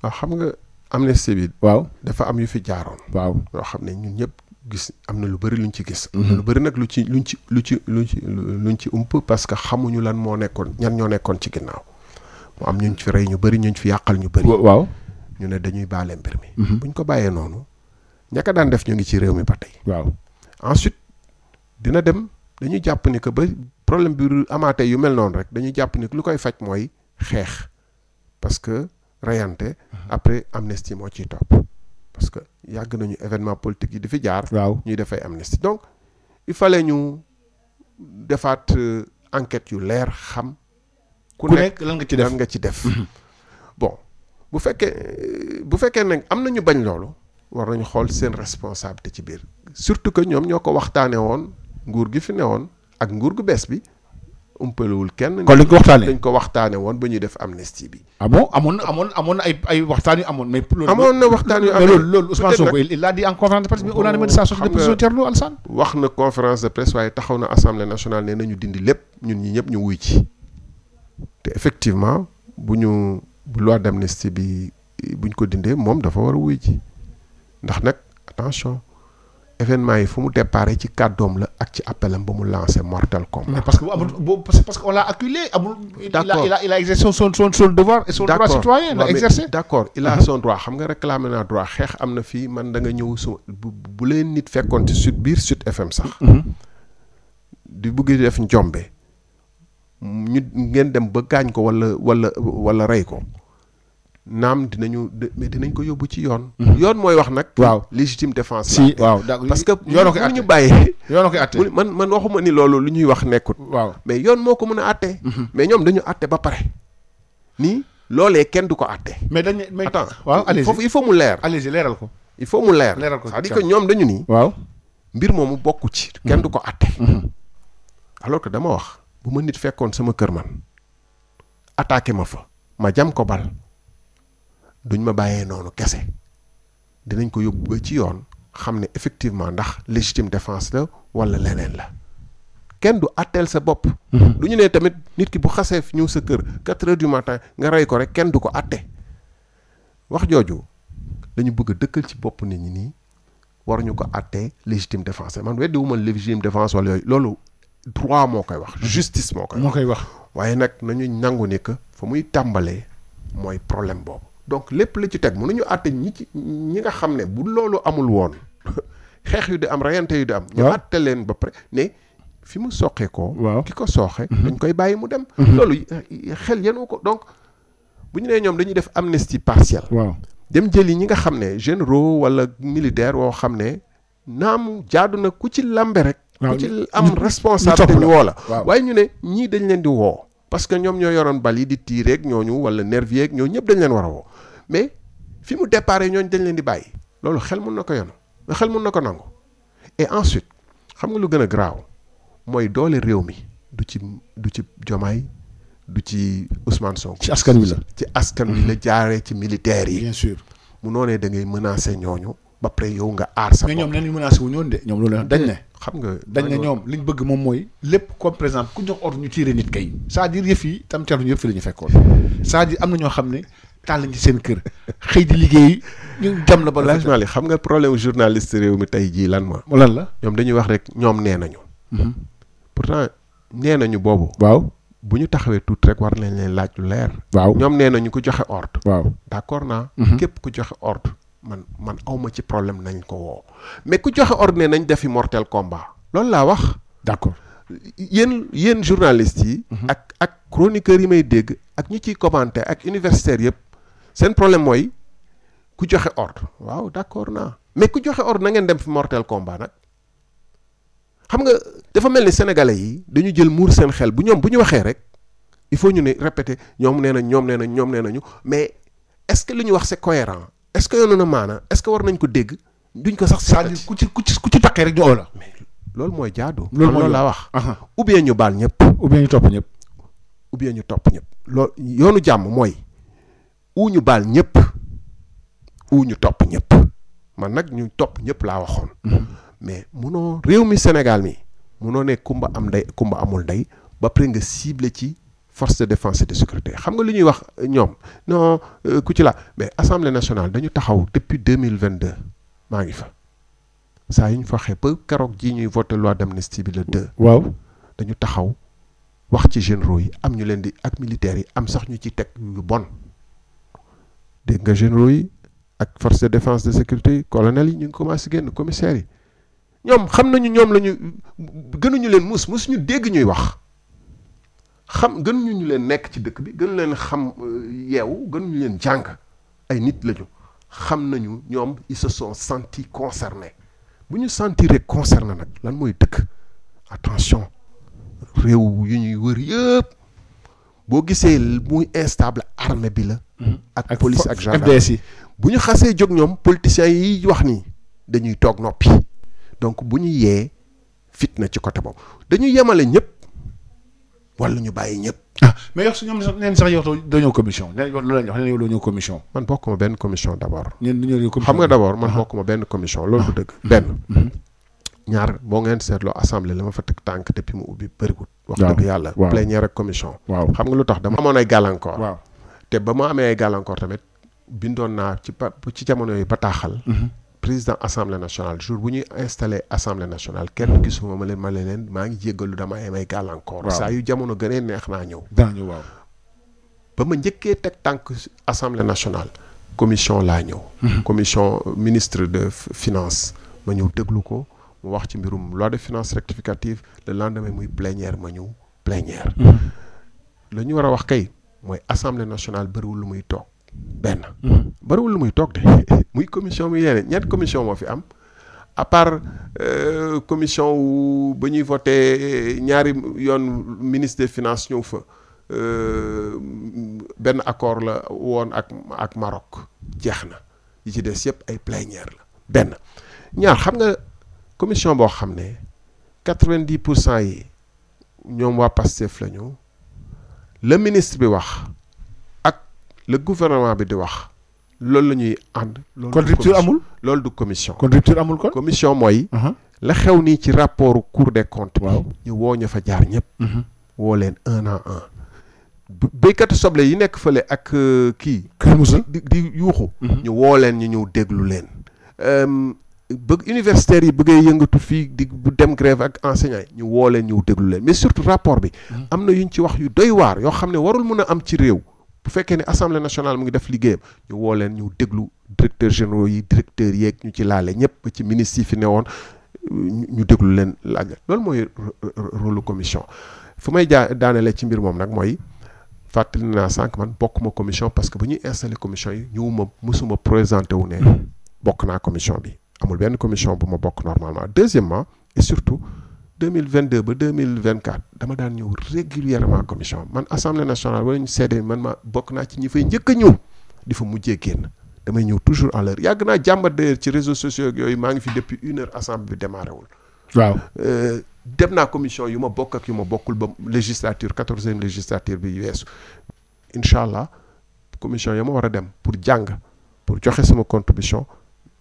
waaw xam nga amnistie bi. waaw dafa am yu fi jaaroon. waaw yoo xam ne ñun ñëpp gis am na lu bëri luñ ci gis. am na lu bëri nag luñ ci ump parce que xamuñu lan moo nekkoon ñan ñoo nekkoon ci ginnaaw mu am ñuñ fi rey ñu bëri ñuñ fi yàqal ñu bëri. waaw ñu ne dañuy baale mbir mi. buñ ko bàyyee noonu ñaka daan def ñu ngi ci réew mi ba tey. waaw. ensuite dina dem dañuy jàpp ni que ba problème bi amaatee yu mel noonu rek dañuy jàpp ni lu koy faj mooy xeex parce que reyante après amnistie moo ciy topp parce que yàgg nañu événement politique yi di fi jaar. waaw ñuy def ay amnistie donc il fallait ñu defaat enquête yu leer xam. ku nekk lan nga ci def bon bu fekkee nag am na ñu bañ loolu war nañu xool seen responsabilité ci biir surtout que ñoom ñoo ko waxtaanee woon nguur gi fi newoon ak nguur gu bees bi umpalewul kenn. kon dañ ko waxtaanee woon ba ñuy def amnistie bi. ah bon amoon na ay waxtaan yu amoon mais. amoon na waxtaan yu amoon loolu Ousmane Sonko il a dit en conférence de presse mais unanimement sa sortie de position Thierno Alassane. wax na conférence de presse waaye taxaw na assemblée nationale nee nañu dindi lépp ñun ñi ñëpp ñu wuy ci te effectivement bu loi d'amnistie bi buñ ko dindee moom dafa war a wuy ci ndax nag attention. événement yi fu mu déparé ci kàddoom la ak ci appelam ba mu lancé mortel combat. parce que on l'a acculé amul. d'accord il a exercé son devoir et son droit citoyen l'a exercé. d'accord il a son droit xam nga réclamé naa droit xeex am na fii man da nga ñëw su bu leen nit fekkoon ci biir Sud FM sax. di bëgg def njombe ñu ngeen dem ba gaañ ko wala rey ko. naam dinañ ko yóbbu ci yoon. yoon mooy wax nag. waaw légitime défense. si waaw parce que yoon koy ñu bàyyee. yoon koy àtte man waxuma ni loolu lu ñuy wax nekkut. waaw mais yoon moo ko mën a àtte. mais ñoom dañu àtte ba pare. nii loolee kenn du ko àtte. mais attends waaw allez-y foofu il faut mu leer. allez-y leeral ko. il faut mu leer. leeral ko c'est-à-dire que ñoom dañu nii. waaw mbir moomu bokku ci. kenn du ko àtte. alors que dama wax bu ma nit fekkoon sama kër man attaqué ma fa ma jam ko bal. duñ ma bàyyee noonu kese dinañ ko yóbbu ba ci yoon xam ne effectivement ndax légitime défense la wala leneen la kenn du atteel sa bopp. du ñu ne tamit nit ki bu xasee ñëw sa kër 4 heures du matin nga rey ko rek kenn du ko atte wax jooju dañu bëgg a dëkkal ci bopp nit ñi nii waruñu ko attee légitime défense man weddi wu ma légitime défense wala yooyu loolu droit moo koy wax justice moo koy wax waaye nag nañu nangu ni que fa muy tàmbalee mooy problème boobu. donc lépp la ci teg mënuñu àtte ñi nga xam ne bu loolu amul woon xeex yu di am rayante yu di am. ñu àtte leen ba pare ne fi mu soqee ko. ki ko sooxe. dañ koy bàyyi mu dem. loolu xel yenu ko donc bu ñu nee ñoom dañuy def amnistie partielle. dem jëli ñi nga xam ne généraux wala militaire woo xam ne naam jaadu na ku ci lambe rek. ku ci am responsabilité ñu woo la. waaye ñu ne ñii dañ leen di woo. parce que ñoom ñoo yoroon bal yi di tirer ak ñooñu wala nervier ak ñoo ñëpp dañ leen war a woo mais fi mu déparé ñooñu dañ leen di bàyyi loolu xel mun na ko yenu xel mun na ko nangu et ensuite xam nga lu gën a garaaw mooy doole réew mi du ci Diomaye du ci Ousmane Sonko. ci askan wi la ci askan wi la jaaree ci militaires yi. bien sûr mu noonee da ngay menacer ñooñu ba pare yow nga aar sa bopp. mais ñoom nañu menacé wu ñoon de ñoom loolu dañ ne. xam nga dañ ne ñoom liñ bëgg moom mooy lépp comme par exemple ku jox ordre ñu tirer nit kay c'est-à-dire yëf yi tam Thierno yëpp fi la ñu fekkoon c'est-à-dire am na ñoo xam ne taal lañ ci seen kër xëy di liggéey ñu jam la ba la xam nga problème journaliste réew mi tey jii lan la ñoom dañuy wax rek ñoom nee nañu pourtant nee nañu boobu waaw bu ñu taxawee tuuti rek war nañ leen laaj lu leer waaw ñoom nee nañu ku joxe ordre waaw d'accord naa képp ku joxe ordre man awma ci problème nañ ko woo mais ku joxe ordre ne nañ defi mortel combat loolu laa wax d'accord yéen journalistes yi ak chroniqueurs yi may dégg ak ñi ciy commenter ak universitaires yëpp seen problème mooy ku joxe ordre waaw d'accord naa mais ku joxe ordre na ngeen dem fi mortel combat nag xam nga dafa mel ni sénégalais yi dañu jël muur seen xel bu ñu waxee rek il faut ñu ne répéter ñoom nee nañu mais est-ce que li ñu wax c'est cohérent est-ce que yoonu na maana est-ce que war nañ ko dégg duñ ko sax c'est-à-dire ku ci taqee rek ñu oo la mais loolu mooy jaadu loolu laa wax ou bien ñu baal ñëpp ou bien ñu topp ñëpp loolu yoonu jàmm mooy ou ñu baal ñëpp ou ñu topp ñëpp man nag ñu topp ñëpp laa waxoon mais munoo réew mi Sénégal mi munoo ne kumba am ndey kumba amul ndey ba pare nga ciblé ci force de défense et de sécurité xam nga lu ñuy wax ñoom non ku ci la mais assemblée nationale dañu taxaw depuis 2022 maa ngi fa saa yu ñu fa xee ba keroog jii ñuy voté loi d'amnistie bi le 2. waaw dañu taxaw wax ci généraux yi am ñu leen di ak militaires yi am sax ñu ci teg yu bon dégg nga généraux yi ak force de défense de sécurité colonels yi ñu ngi commencé génn commissaires yi ñoom xam nañu ñoom la ñu gënuñu leen mus ñu dégg ñuy wax gënuñu ñu leen nekk ci dëkk bi gënu leen xam yeewu gënuñu leen jàng ay nit lañu xam nañu ñoom ils se sont sentis concernés bu ñu sentiree concerné nag lan mooy dëkk attention réew yu ñuy wër yëpp boo gisee muy instable armée bi la. ak police ak gendarmerie FDS yi. bu ñu xasee jóg ñoom politiciens yi wax nii dañuy toog noppi donc bu ñu yee fitna ci côté boobu dañuy yemale ñëpp wala ñu bàyyi ñëpp. mais yow su ñoom neen sax yow doo ñëw commission neen yow loolu la ñu wax neen yow doo ñëw commission. man bokkuma benn commission d'abord. ñeen du ñëw commission xam nga d'abord man bokkuma benn commission loolu du dëgg. benn ñaar boo ngeen seetloo assemblée la ma fa teg tànk depuis mu ubbi bëriwul. wax dëgg yàlla plénière ak commission. waaw xam nga lu tax dama amoon ay gàllankoor. waaw te ba ma amee ay gàllankoor tamit bindoon naa ci jamono yooyu bataaxal. président assemblée nationale jour bu ñuy installé assemblée nationale kenn gisuma ma leen maa ngi jéggalu dama am ay gàllankoor. saa yu jamono gënee neex naa ñëw. dana ñëw waaw. ba ma njëkkee teg tànk assemblée nationale commission laa ñëw. commission ministre de finance ma ñëw déglu ko mu wax ci mbirum loi de finances rectificative le lendemain muy plénière ma ñëw plénière. la ñu war a wax kay mooy assemblée nationale bëriwul lu muy toog benn. bëriwul lu muy toog de muy commission muy yeneen ñetti commission moo fi am à part commission wu ba ñuy voté ñaari yoon ministre des finances ñëw fa benn accord la woon ak Maroc jeex na yi ci des yëpp ay plénière la benn. ñaar xam nga commission boo xam ne 90% yi ñoom waa Pastef la ñu le ministre bi wax ak le gouvernement bi di wax loolu la ñuy ànd. loolu kon rupture amul. loolu du commission. kon rupture amul kon. commission mooy. la xew nii ci rapport Cour des comptes. waaw ñu woo ña fa jaar ñëpp. woo leen un à un. béykatu soble yi nekk fële ak kii. Kër Moussa di yuuxu. ñu woo leen ñu ñëw déglu leen. bëgg universitaires yi bëggee yëngatu fii di bu dem grève ak enseignants yi ñu woo leen ñëw déglu leen mais surtout rapport bi. am na yuñ ci wax yu doy waar yoo xam ne warul mun a am ci réew. bu fekkee ne assemblée nationale mu ngi def liggéeyam ñu woo leen ñu déglu directeurs généraux yi directeurs yeeg ñu ci laale ñëpp ci ministres yi fi newoon ñu déglu leen laaj loolu mooy rôle commission. fu may daanele ci mbir moom nag mooy fàttali naa sànq man bokkuma commission parce que bu ñuy installé commission yi ñëwuma mësuma présenté wu ne bokk naa commission bi amul benn commission bu ma bokk normalement. deuxièmement et surtout 2022 ba 2024 dama daan ñëw régulièrement commission man assemblée nationale wala ñu seede man ma bokk naa ci ñi fay njëkk a ñëw di fa mujjee génn damay ñëw toujours en l'heure yàgg naa jàmbat d'ailleurs ci réseaux sociaux yooyu maa ngi fi depuis 1 heure assemblée bi démarré wul. waaw dem naa commission yu ma bokk ak yu ma bokkul ba législature 14e législature bi weesu incha allah commission ya ma war a dem pour jàng pour joxe sama contribution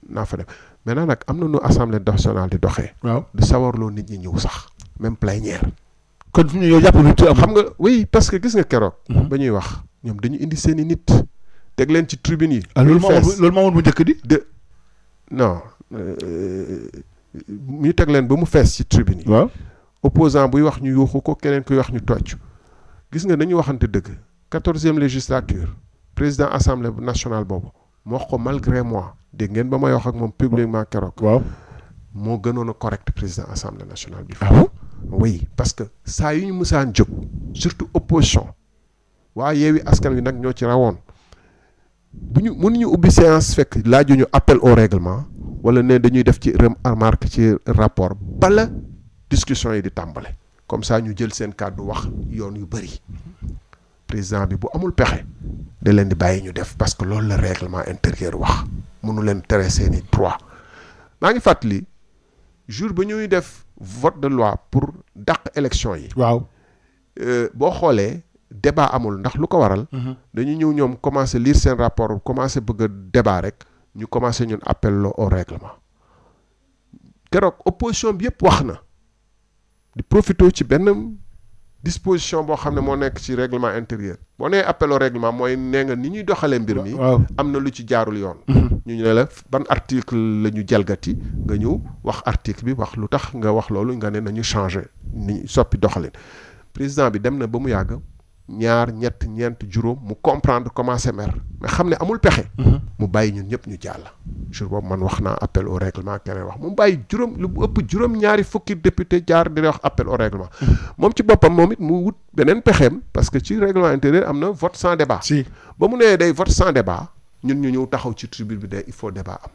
naa fa dem. maintenant nag am na nu assemblée nationale di doxee. waaw di sawarloo nit ñi ñëw sax même plénière. kon fi mu ne yow jàpp rupture am. xam nga oui parce que gis nga keroog. ba ñuy wax ñoom dañu indi seen i nit. teg leen ci tribune yi. loolu moo woon bu njëkk di. non ñu teg leen ba mu fees ci tribune yi. waaw opposant buy wax ñu yuuxu ko keneen kuy wax ñu tocc. gis nga dañu waxante dëgg 14e législature président assemblée nationale boobu mu wax ko malgré moi. dégg ngeen ba may wax ak moom publiquement keroog. waaw moo gënoon a correct président assemblée nationale bi. ah bon oui parce que saa yu ñu musaan jóg surtout opposition waa Yewwi Askan Wi nag ñoo ci rawoon bu ñu mënuñu ubbi séance fekk laajuñu appel au règlement wala ne dañuy def ci remarque ci rapport bala discussion yi di tàmbale comme ça ñu jël seen kàddu wax yoon yu bëri président bi bu amul pexe da leen di bàyyi ñu def parce que loolu la règlement intérieur wax. mënu leen tere seeni droit maa ngi fàttali jour ba ñuy def vote de loi pour dàq élection yi. waaw boo xoolee débat amul ndax lu ko waral. dañu ñëw ñoom commencé lire seen rapport commencé bëgg a débat rek ñu commencé ñun appel au règlement keroog opposition bi yëpp wax na di profité ci benn disposition boo xam ne moo nekk ci règlement intérieur boo nee appel au règlement mooy nee nga ni ñuy doxalee mbir mi. am na lu ci jaarul yoon. ñu ne la ban article la ñu jalgati nga ñëw wax article bi wax lu tax nga wax loolu nga ne nañu changer ni soppi doxalin président bi dem na ba mu yàgg ñaar ñett ñeent juróom mu comprendre commencé mer mais xam ne amul pexe. mu bàyyi ñun ñëpp ñu jàll. jour boobu man wax naa appel au règlement keneen wax mu bàyyi lu ëpp juróom-ñaari fukki député jaar di wax appel au règlement. moom ci boppam moom it mu wut beneen pexeem parce que ci règlement intérieur am na vote sans débat. si ba mu nee day vote sans débat ñun ñu ñëw taxaw ci tribune bi de il faut débat am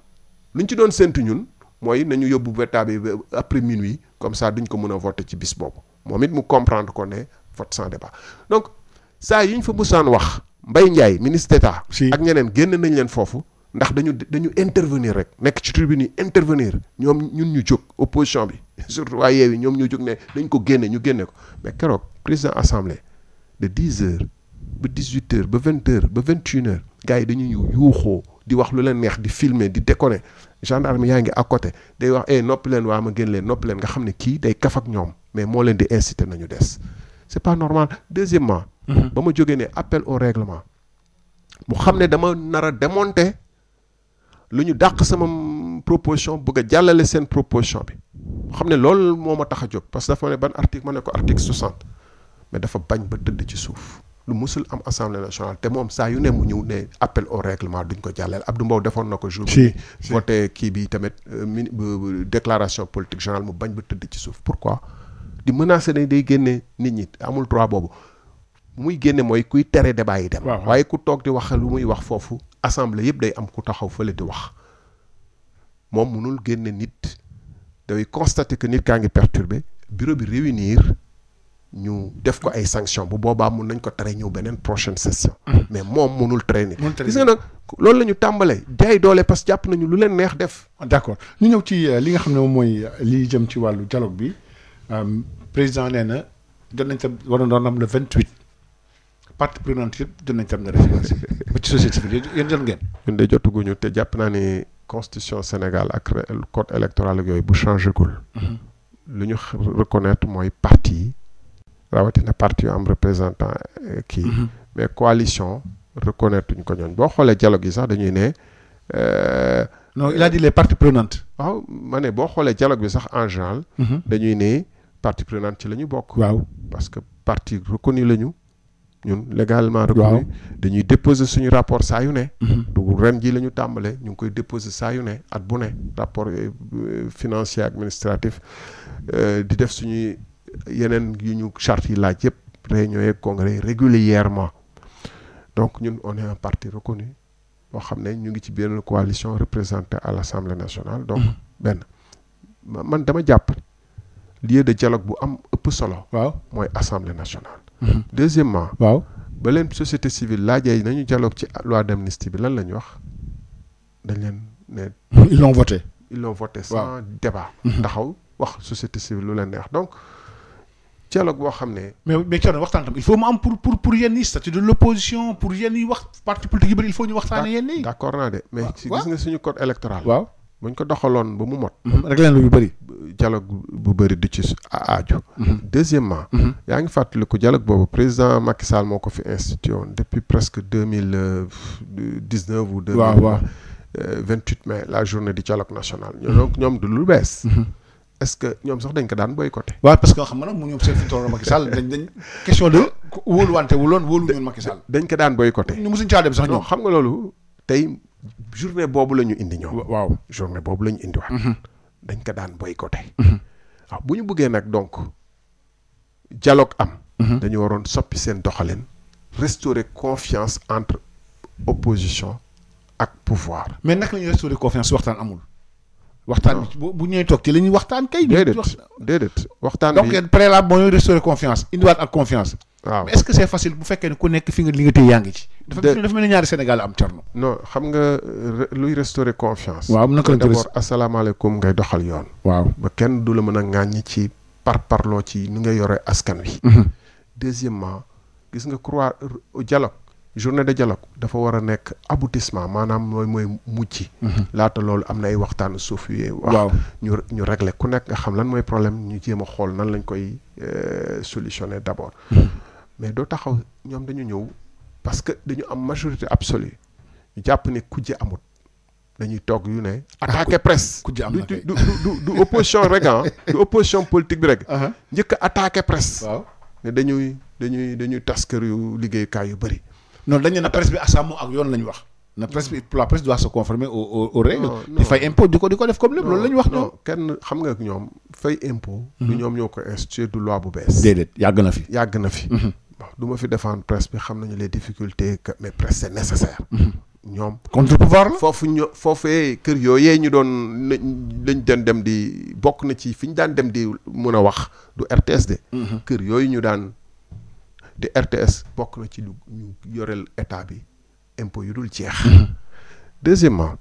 lu ñu ci doon séntu ñun mooy nañu yóbbu vote bi après minuit comme ça duñ ko mën a voter ci bis boobu moom it mu comprendre ko ne vote sans débat donc saa yi ñu fa musaan wax Mbaye Ndiaye ministre d'État. Si. ak ñeneen génn nañ leen foofu. ndax dañu intervenir rek nekk ci tribune yi intervenir ñoom ñun ñu jóg opposition bi surtout waa Yewwi ñoom ñu jóg ne dañ ko génne ñu génne ko mais keroog président assemblée de 10h ba 18h ba 20h ba 21h gars yi dañuy yuuxoo di wax lu leen neex di filmer di déconner gendarme yaa ngi à côté day wax noppi leen waa ma génn leen noppi leen nga xam ne kii day kaf ak ñoom mais moo leen di inciter nañu des c'est pas normal. Deuxièmement ba ma jógee ne appel au règlement mu xam ne dama nar a démonter lu ñu dàq sama proposition bëgg a jàllale seen proposition bi xam ne loolu moo ma tax a jóg parce que dafa ne ban article ma ne ko article 60 mais dafa bañ ba tëdd ci suuf lu musul am assemblée nationale te moom saa yu ne mu ñëw ne appel au règlement duñ ko jàllale Abdou Mbow defoon na ko jour bi voté kii bi tamit déclaration politique générale mu bañ ba tëdd ci suuf pourquoi di menacer ne day génne nit ñi amul droit boobu muy génne mooy kuy tere débat yi dem waaye ku toog di wax lu muy wax foofu assemblée yëpp day am ku taxaw fële di wax moom mënul génne nit day constater que nit kaa ngi perturbé bureau bi réunir ñu def ko ay sanctions bu boobaa mun nañ ko tere ñëw beneen prochaine session mais moom mënul tere nit gis nga nag loolu la ñu tàmbalee jaay doole parce que jàpp nañu lu leen neex def d'accord ñu ñëw ci li nga xam ne moom mooy li jëm ci wàllu dialogue bi président nee na jot nañ tam war na doon am le 28 partie prenante yëpp jot nañ tam nga référence ba ci société civile yéen jot ngeen. ñun de jotaguñu te jàpp naa ni constitution Sénégal ak code électoral ak yooyu bu changé gul. lu ñu reconnaître mooy parti yi rawatina parti yu am représentant kii. mais coalition reconnaître ñu ko ñooñ boo xoolee dialogue yi sax dañuy ne. non il a dit les parties prenantes. waaw ma ne boo xoolee dialogue bi sax en général. dañuy ne partie prenante ci la ñu bokk. waaw parce que parti reconnu la ñu. ñun légalement reconnu dañuy déposer suñu rapport saa yu ne. du ren ji la ñu tàmbale ñu ngi koy déposer saa yu ne at bu ne rapport financier administratif di def suñuy yeneen yu ñu charte yi laaj yëpp réunion yeeg congrès régulièrement donc ñun on est un parti reconnu boo xam ne ñu ngi ci benn coalition représentée à l'Assemblée nationale donc benn man dama jàpp lieu de dialogue bu am ëpp solo. waaw mooy Assemblée nationale. Deuxièmement waaw ba leen société civile laajee nañu dialogue ci loi d'amnistie bi lan la ñu wax dañ leen ne ils l'ont voté sans débat taxaw wax société civile lu leen neex donc dialogue boo xam ne mais Thierno waxtaan tam il faut mu am pour yenn yi statut de l'opposition pour yenn yi wax parti politique yi bëri il faut ñu waxtaane yenn yi d'accord naa de mais gis nga suñu code électoral waaw buñ ko doxaloon ba mu mot rek leen lu yu bëri dialogue bu bëri du ci aaju deuxièmement yaa ngi fàttaliku dialogue boobu président Macky Sall moo ko fi institué woon depuis presque 2019 ou 28 mai la journée du dialogue national donc ñoom du lu bees est-ce que ñoom sax dañ ko daan boycotté waaw parce que xam nga nag mu ñoom seen fi toll Macky Sall dañ question de wóolu wante wuloon wóolu ñoon Macky Sall dañ ko daan boycotté ñu musuñ caa dem sax ñoom xam nga loolu tey journée boobu la ñu indi ñoom waaw journée boobu la ñu indi waat dañ ko daan boycotté waaw bu ñu bëggee nag donc dialogue am dañu waroon soppi seen doxalin restaurer confiance entre opposition ak pouvoir mais naka la ñuy restaurer confiance waxtaan amul waxtaan bi bu ñëwee toog ci la ñuy waxtaan kay déedéet waxtaan bi donc yéen préalable moo ñuy restaurer confiance indiwaat ak confiance waaw mais est-ce que c'est facile bu fekkee ne ku nekk fi nga li nga téye yaa ngi ci dafa mel ni ñaari Sénégal am Thierno non xam nga luy restaurer confiance waaw naka lañ d'abord asalaamaaleykum ngay doxal yoon waaw ba kenn du la mën a ŋàññi ci parloo ci ni nga yore askan wi deuxièmement gis nga croire dialogue journée de dialogue dafa war a nekk aboutissement maanaam mooy mujj laata loolu am na ay waxtaanu suuf yu wax ñu régler ku nekk nga xam lan mooy problème ñu jéem a xool nan lañ koy solutionner d'abord mais doo taxaw ñoom dañu ñëw parce que dañu am majorité absolue ñu jàpp ne kujje amut dañuy toog yu ne attaquer presse kujje am na du opposition rek du opposition politique bi rek njëkk a attaquer presse waaw ne dañuy tas kër yu liggéeyukaay yu bëri non dañu ne presse bi asàmm ak yoon lañu wax na presse bi la presse doit se conformer aux règles di fay impôt di ko def comme lépp loolu la ñu wax ñoom kenn xam nga ñoom fay impôt du ñoom ñoo ko institué du loi bu bees déedéet yàgg na fi du ma fi défendre presse bi xam nañu les difficultés que mais presse c'est nécessaire ñoom contre-pouvoir la foofee kër yooyee ñu doon lañ daan dem di bokk na ci fi ñu daan dem di mën a wax du RTS de kër yooyu ñu daan te RTS bokk na ci lu ñu yoreel état bi impôt yu dul jeex. Deuxièmement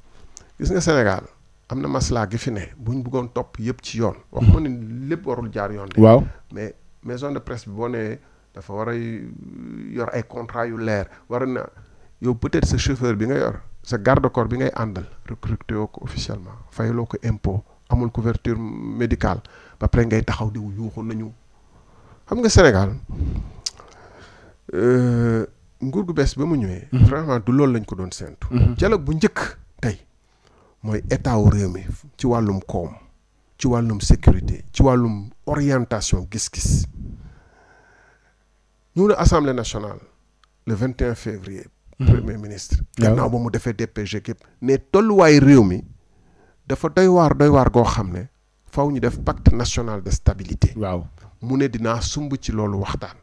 gis nga Sénégal am na maslaa gi fi ne buñ bëggoon topp yëpp ci yoon. wax ma ne lépp warul jaar yoon de. waaw mais maison de presse bi boo nee dafa war a yor ay contrat yu leer war na yow peut-être sa chauffeur bi nga yor sa garde corps bi ngay àndal recruté woo ko officiellement fayaloo ko impôt amul couverture médicale ba pare ngay taxaw di yuuxu nañu xam nga Sénégal nguur gu bees ba mu ñëwee. vraiment du loolu lañ ko doon séntu. dialogue bu njëkk tey mooy état wu réew mi ci wàllum koom ci wàllum sécurité ci wàllum orientation gis-gis ñëw na assemblée nationale le 21 février. premier ministre. gannaaw ba mu defee DPG képp ne tolluwaay réew mi dafa doy waar goo xam ne faw ñu def pacte national de stabilité. waaw mu ne dinaa sumb ci loolu waxtaan.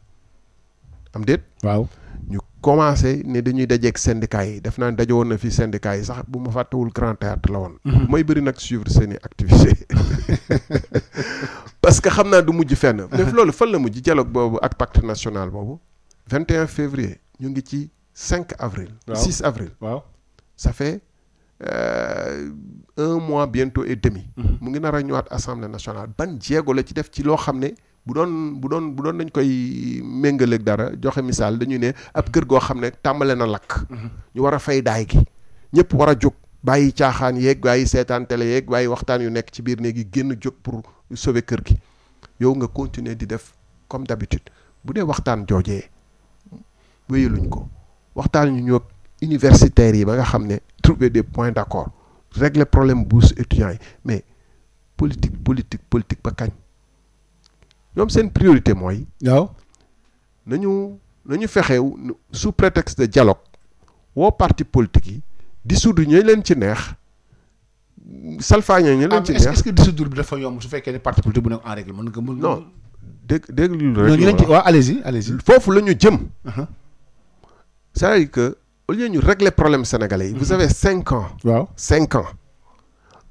am déet. waaw ñu commencé ne dañuy dajeeg syndicats yi def naa daje woon na fi syndicats yi sax bu ma fàttewul Grand Théâtre la woon. may bëri nag suivre seeni activité parce que xam naa du mujj fenn. mais loolu fan la mujj dialogue boobu ak pacte national boobu 21 février ñu ngi ci 5 avril. waaw 6 avril. waaw ça fait 1 mois bientôt et demi. mu ngi nar a ñëwaat assemblée nationale ban jéego la ci def ci loo xam ne. bu doon nañ koy méngaleeg dara joxe misaal dañuy ne ab kër goo xam ne tàmbale na lakk. ñu war a fay daay gi ñëpp war a jóg bàyyi caaxaan yeeg bàyyi seetaan télé yeeg bàyyi waxtaan yu nekk ci biir néeg yi génn jóg pour sauver kër gi yow nga continuer di def comme d'habitude bu dee waxtaan joojee wéyaluñ ko waxtaan ñu ñëw universitaires yi ba nga xam ne trouver des points d'accord régler problème bourse étudiants yi mais politique ba kañ. ñoom seen priorité mooy. waaw nañu fexe sous prétexte de dialogue woo parti politique yi dissoudre ñu leen ci neex salfaañe ñu leen ci neex. est-ce que dissoudre bi dafa yomb su fekkee ne parti politique bu nekk en règle mën nga mën. non dégg lu rek. ñu leen ci waaw allez-y. foofu la ñu jëm. c'est-à-dire que au lieu ñu régler problème sénégalais yi. vous avez 5 ans. waaw 5 ans.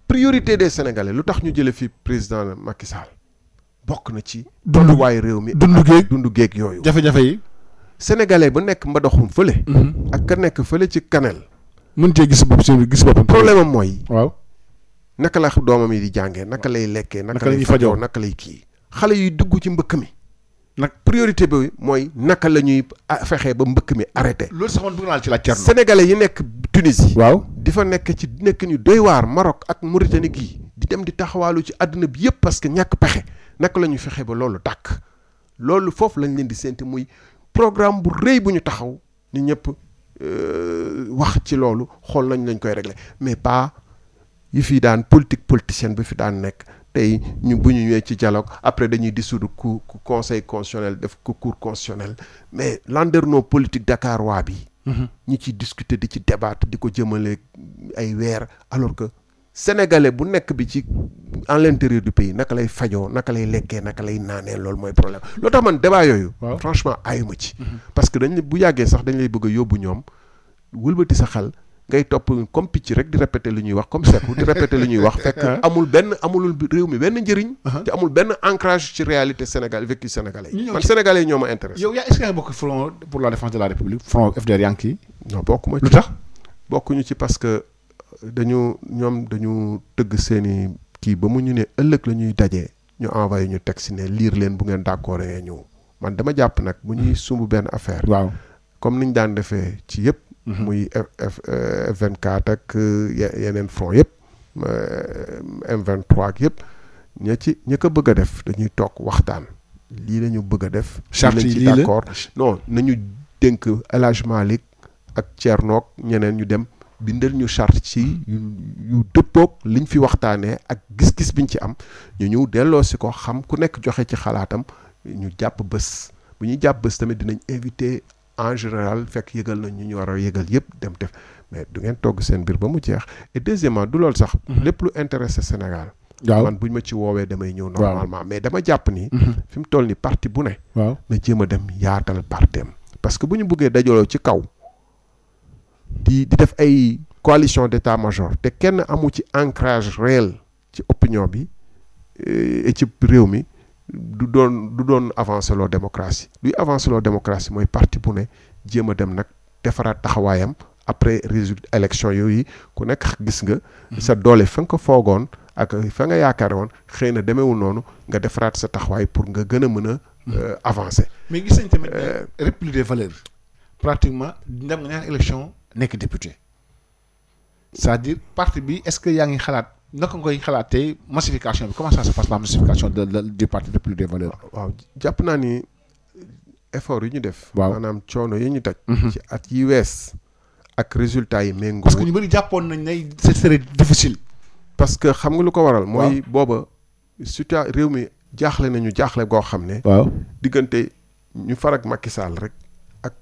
priorité des sénégalais lu tax ñu jëlee fi président Macky Sall. bokk na ci tolluwaay réew mi dundu géeg yooyu jafe-jafe yi sénégalais ba nekk mbadaxum fële ak ka nekk fële ci kanel mën cee gis boppam problème am mooy waaw naka la doomam yi di jàngee naka lay lekkee naka lay fajoo naka lay kii xale yuy dugg ci mbëkk mi nag priorité bi mooy naka la ñuy fexee ba mbëkk mi arrêté loolu sax man bëgg naa ci la Thierno sénégalais yi nekk Tunisie waaw di fa nekk ci nekk ñu doy waar Maroc ak Mauritanie gii di dem di taxawaalu ci àdduna bi yëpp parce que ñàkk pexe naka la ñuy fexe ba loolu dàkk loolu foofu lañ leen di sénti muy programme bu rëy bu ñu taxaw ni ñëpp wax ci loolu xool nañ lañ koy régler mais pas yi fi daan politicienne bi fi daan nekk tey ñu bu ñu ñëwee ci dialogue après dañuy dissoudre ku conseil constitutionnel def ko cour constitutionnel mais landerneau politique Dakar waa bi ñi ci discuter di ci débattre di ko jëmale ay weer alors que sénégalais bu nekk bi ci en l'intérieur du pays naka lay fajoo naka lay lekkee naka lay naanee loolu mooy problème loo tax man débat yooyu franchement ayuma ci parce que dañ bu yàggee sax dañ lay bëgg a yóbbu ñoom wëlbati sa xel ngay topp comme picc rek di répéter li ñuy wax comme seku di répéter li ñuy wax fekk amul réew mi benn njëriñ te amul benn ancrage ci réalité Sénégal vécu sénégalais yi man sénégalais yi ñoo ma intéressé yow est-ce que yaa bokk front pour la défense de la république front FDR yaa ngi kii non bokkuma ci lu tax bokkuñu ci parce que dañu tëgg seeni kii ba mu ñu ne ëllëg la ñuy dajee ñu envoyé ñu texte ne lire leen bu ngeen d'accord ngeen ñëw man dama jàpp nag bu ñuy sumb benn affaire waaw comme niñ daan defee ci yëpp muy F24 ak yeneen front yëpp M23 ak yëpp ña ko bëgg a def dañuy toog waxtaan lii la ñu bëgg a def charte yi ci d'accord non nañu dénk El Hadj Malick ak Thierno ñeneen ñu dem bindal ñu charte ci yu dëppoog liñ fi waxtaanee ak gis-gis biñ ci am ñu ñëw delloo si ko xam ku nekk joxe ci xalaatam ñu jàpp bés bu ñuy jàpp bés tamit dinañ invité en général fekk yëgal nañ ñu war a yëgal yëpp dem def mais du ngeen togg seen biir ba mu jeex et deuxièmement du loolu sax lépp lu intéressé Sénégal man buñ ma ci woowee damay ñëw normalement mais dama jàpp ni fi mu toll ni parti bu ne na jéem a dem yaatal partem parce que bu ñu bëggee dajaloo ci kaw di def ay coalition d'état-major te kenn amu ci ancrage réel ci opinion bi et ci réew mi du doon avancer loo démocratie luy avancer loo démocratie mooy parti bu ne jéem a dem nag defaraat taxawaayam après résultat élection yooyu ku nekk gis nga sa doole fa nga ko foogoon ak fa nga yaakaar woon xëy na demeewul noonu nga defaraat sa taxawaay pour nga gën a mën a avancer. mais gis nañ tamit république des valeurs pratiquement ndam nga ñaari élection nekk député c'est-à-dire parti bi est-ce que yaa ngi xalaat naka nga koy xalaatee massification bi comment ça se passe la massification du parti république des valeurs. waaw jàpp naa ni effort yi ñu def. waaw maanaam coono yi ñu daj. ci at yi wees ak résultats yi méngoo. parce que ñu bëri jàppoon nañ ne ce serait difficile. parce que xam nga lu ko waral. mooy booba surtout réew mi jaaxle nañu jaaxle goo xam ne. waaw diggante ñu far ak Macky Sall rek ak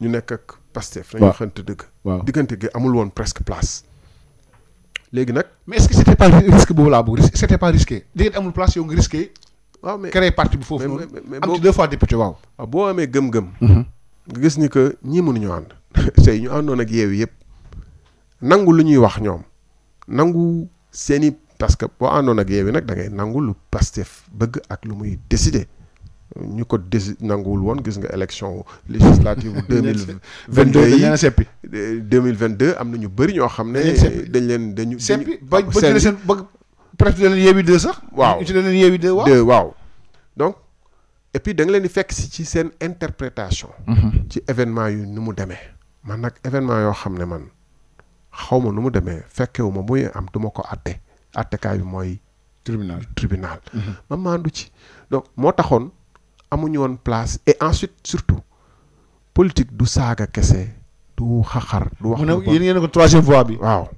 ñu nekk ak Pastef. nañu xënt dëgg. waaw diggante gi amul woon presque place. léegi nag. mais est-ce que c'était pas risque boobu laa bëgg c'était pas risqué diggante amul place yow nga risqué. waaw mais créer parti bi foofu noonu am ci 2 fois député waaw. waaw boo amee gëm-gëm. nga gis ni que ñii mënuñu ànd. tey ñu àndoon ak Yewwi yëpp nangu lu ñuy wax ñoom nangu seeni parce que boo àndoon ak Yewwi nag da ngay nangu lu Pastef bëgg ak lu muy décider ñu ko nanguwul woon gis nga élection législative 2022 yi 2022 am na ñu bëri ñoo xam ne dañu seppi ba jëlee seen ba presque leen Yewwi 2 sax. waaw ci leen Yewwi 2 waaw donc et puis da nga leen di fekk si ci seen interprétation. ci événement yu nu mu demee. man nag événement yoo xam ne man xaw ma nu mu demee fekkewu ma muy am du ma ko àtte àttekaay bi mooy. tribunal. ma maandu ci donc moo taxoon amuñu woon place et ensuite surtout politique du saaga kese du xaxar. du wax lu bon yéen ngeen ko 3e voie bi. waaw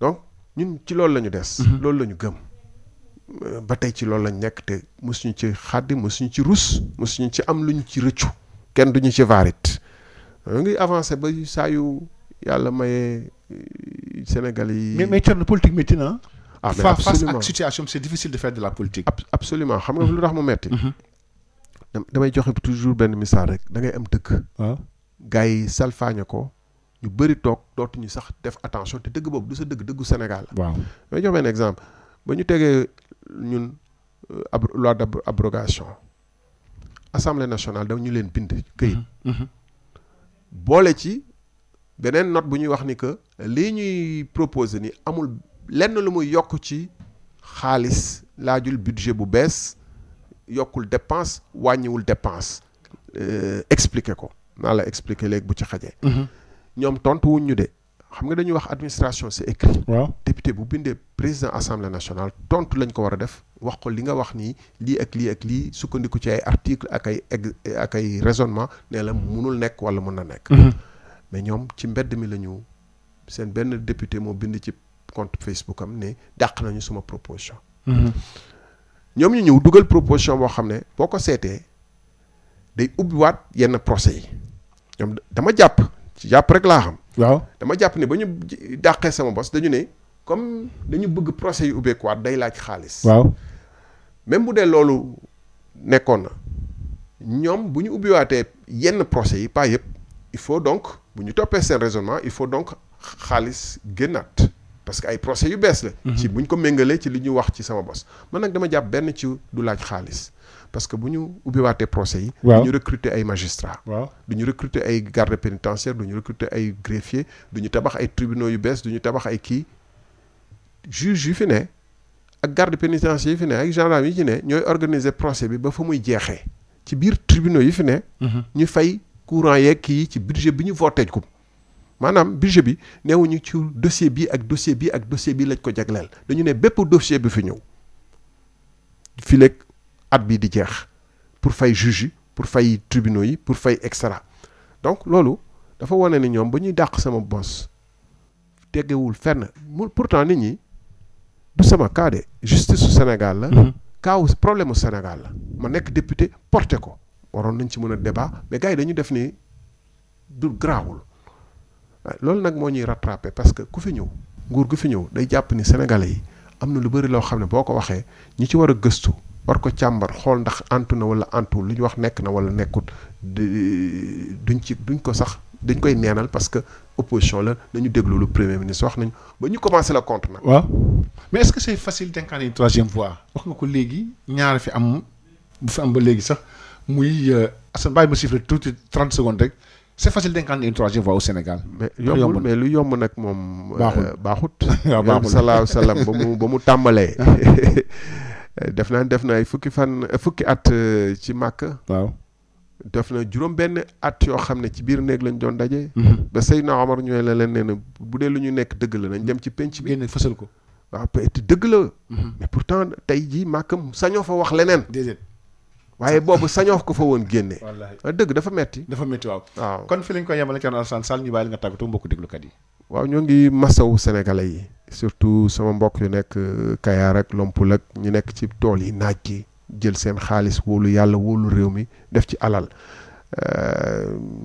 donc ñun ci loolu la ñu des. loolu la ñu gëm. ba tey ci loolu lañ nekk te mosuñu ci xaddi mosuñu ci rus mosuñu ci am lu ñu ci rëccu kenn duñu ci varit ñu ngi avancé ba saa yu yàlla mayee Sénégal yi. mais Thierno politique métti na. ah mais absolument face ak situation c'est difficile de faire de la politique. absolument xam nga lu tax mu metti damay joxe toujours benn misaal rek da ngay am dëgg. waaw gars yi salfaañe ko ñu bëri toog dootuñu sax def attention te dëgg boobu du sa dëggu Sénégal la. waaw damay jox benn exemple ba ñu tegee ñun loi d'abrogation Assemblée nationale dañu leen bind këyit. boole ci beneen note bu ñuy wax ni que lii ñuy proposer ni amul lenn lu muy yokk ci xaalis laajul budget bu bees yokkul dépense wàññiwul dépense expliquer ko naa la expliquer léegi bu ci xajee. ñoom tontu wuñ ñu de xam nga dañuy wax administration c'est écrit. waaw député bu bindee président assemblée nationale tontu lañ ko war a def wax ko li nga wax nii lii ak lii ak lii sukkandiku ci ay article ak ay raisonnement ne la munul nekk wala mun na nekk. mais ñoom ci mbedd mi la ñu seen benn député moo bind ci compte Facebook am ne dàq nañu suma proposition. ñoom ñu ñëw dugal proposition boo xam ne boo ko seetee day ubbiwaat yenn procès yi ñoom dama jàpp ci jàpp rek laa xam. waaw dama jàpp ne ba ñu dàqee sama bos dañu ne comme dañu bëgg procès yu ubbeekuwaat day laaj xaalis. waaw même bu dee loolu nekkoon na ñoom bu ñu ubbiwaatee yenn procès yi pas yëpp il faut donc bu ñu toppee seen raisonnement il faut donc xaalis génnaat parce que ay procès yu bees la. ci bu ñu ko méngalee ci li ñu wax ci sama bos man nag dama jàpp benn ci du laaj xaalis parce que bu ñu ubbiwaatee procès yi. waaw du ñu recruter ay magistrats. waaw du ñu recruter ay gardes pénitentiaires du ñu recruter ay greffiers du ñu tabax ay tribunaux yu bees du ñu tabax ay kii juge yu fi ne ak gardes pénitentiaires yi fi ne ak gendarmes yi ci ne ñooy organiser procès bi ba fa muy jeexee ci biir tribunaux yi fi ne. ñu fay courant yeeg kii ci budget bi ñu voté ko maanaam budget bi neewuñu ci dossier bi ak dossier bi ak dossier bi lañ ko jagleel dañu ne bépp dossier bi fi ñëw fii léegi at bii di jeex pour fay juge yi pour fay tribunaux yi pour fay extra donc loolu dafa wane ni ñoom ba ñuy dàq sama bos teggewul fenn pourtant nit ñi du sama cas de justice su Sénégal la. kaaw problème mu Sénégal la ma nekk député porté ko waroon nañ ci mën a débat mais gars yi dañu def ni du garaawul loolu nag moo ñuy rattrapé parce que ku fi ñëw nguur gu fi ñëw day jàpp ni sénégalais yi am na lu bëri loo xam ne boo ko waxee ñi ci war a gëstu war ko càmbar xool ndax antu na wala antuwul lu ñu wax nekk na wala nekkut duñ ko sax dañ koy neenal parce que opposition la nañu déglu lu premier ministre wax nañu ba ñu commencé la compte nag. waaw mais est-ce que c'est facile d'incarner une 3e voie wax nga ko léegi ñaar fi am bu fi am ba léegi sax muy Assane bàyyi ma chiffre tuuti 30 secondes rek c'est facile d'incarner une troisième voie au Sénégal. mais yombul mais lu yomb nag moom. baaxut. waaw baaxul salaahu salaam ba mu tàmbalee. def na ay fukki at ci Màkka. waaw. def na juróom benn at yoo xam ne ci biir néeg lañ doon daje. ba Seydina Omar ñooy la leen nee na bu dee lu ñu nekk dëgg la nañ dem ci penc bi. génne fësal ko. waaw peut-être dëgg la. mais pourtant tey jii Màkka sañoo fa wax leneen. déedéet. waaye boobu sañoo ko fa woon génne. wallaahi dëgg dafa metti. dafa métti waaw. waaw kon fi lañ koy yemale Thierno Alassane Sall ñu bàyyi la nga tàggatoo mbokku déglukat yi. waaw ñoo ngi masawu sénégalais yi surtout sama mbokk yu nekk Kayar ak Lompul ak ñu nekk ci tool yi naaj gi jël seen xaalis wóolu yàlla wóolu réew mi def ci alal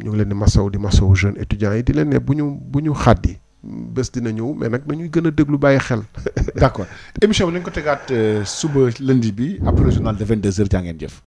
ñu ngi leen di masawu jeunes étudiants yi di leen ne bu ñu xàddi bés dina ñëw mais nag dañuy gën a déglu bàyyi xel. d'accord émission bi nañ ko tegaat suba lundi bi après le journal de 22h jaa ngeen jëf.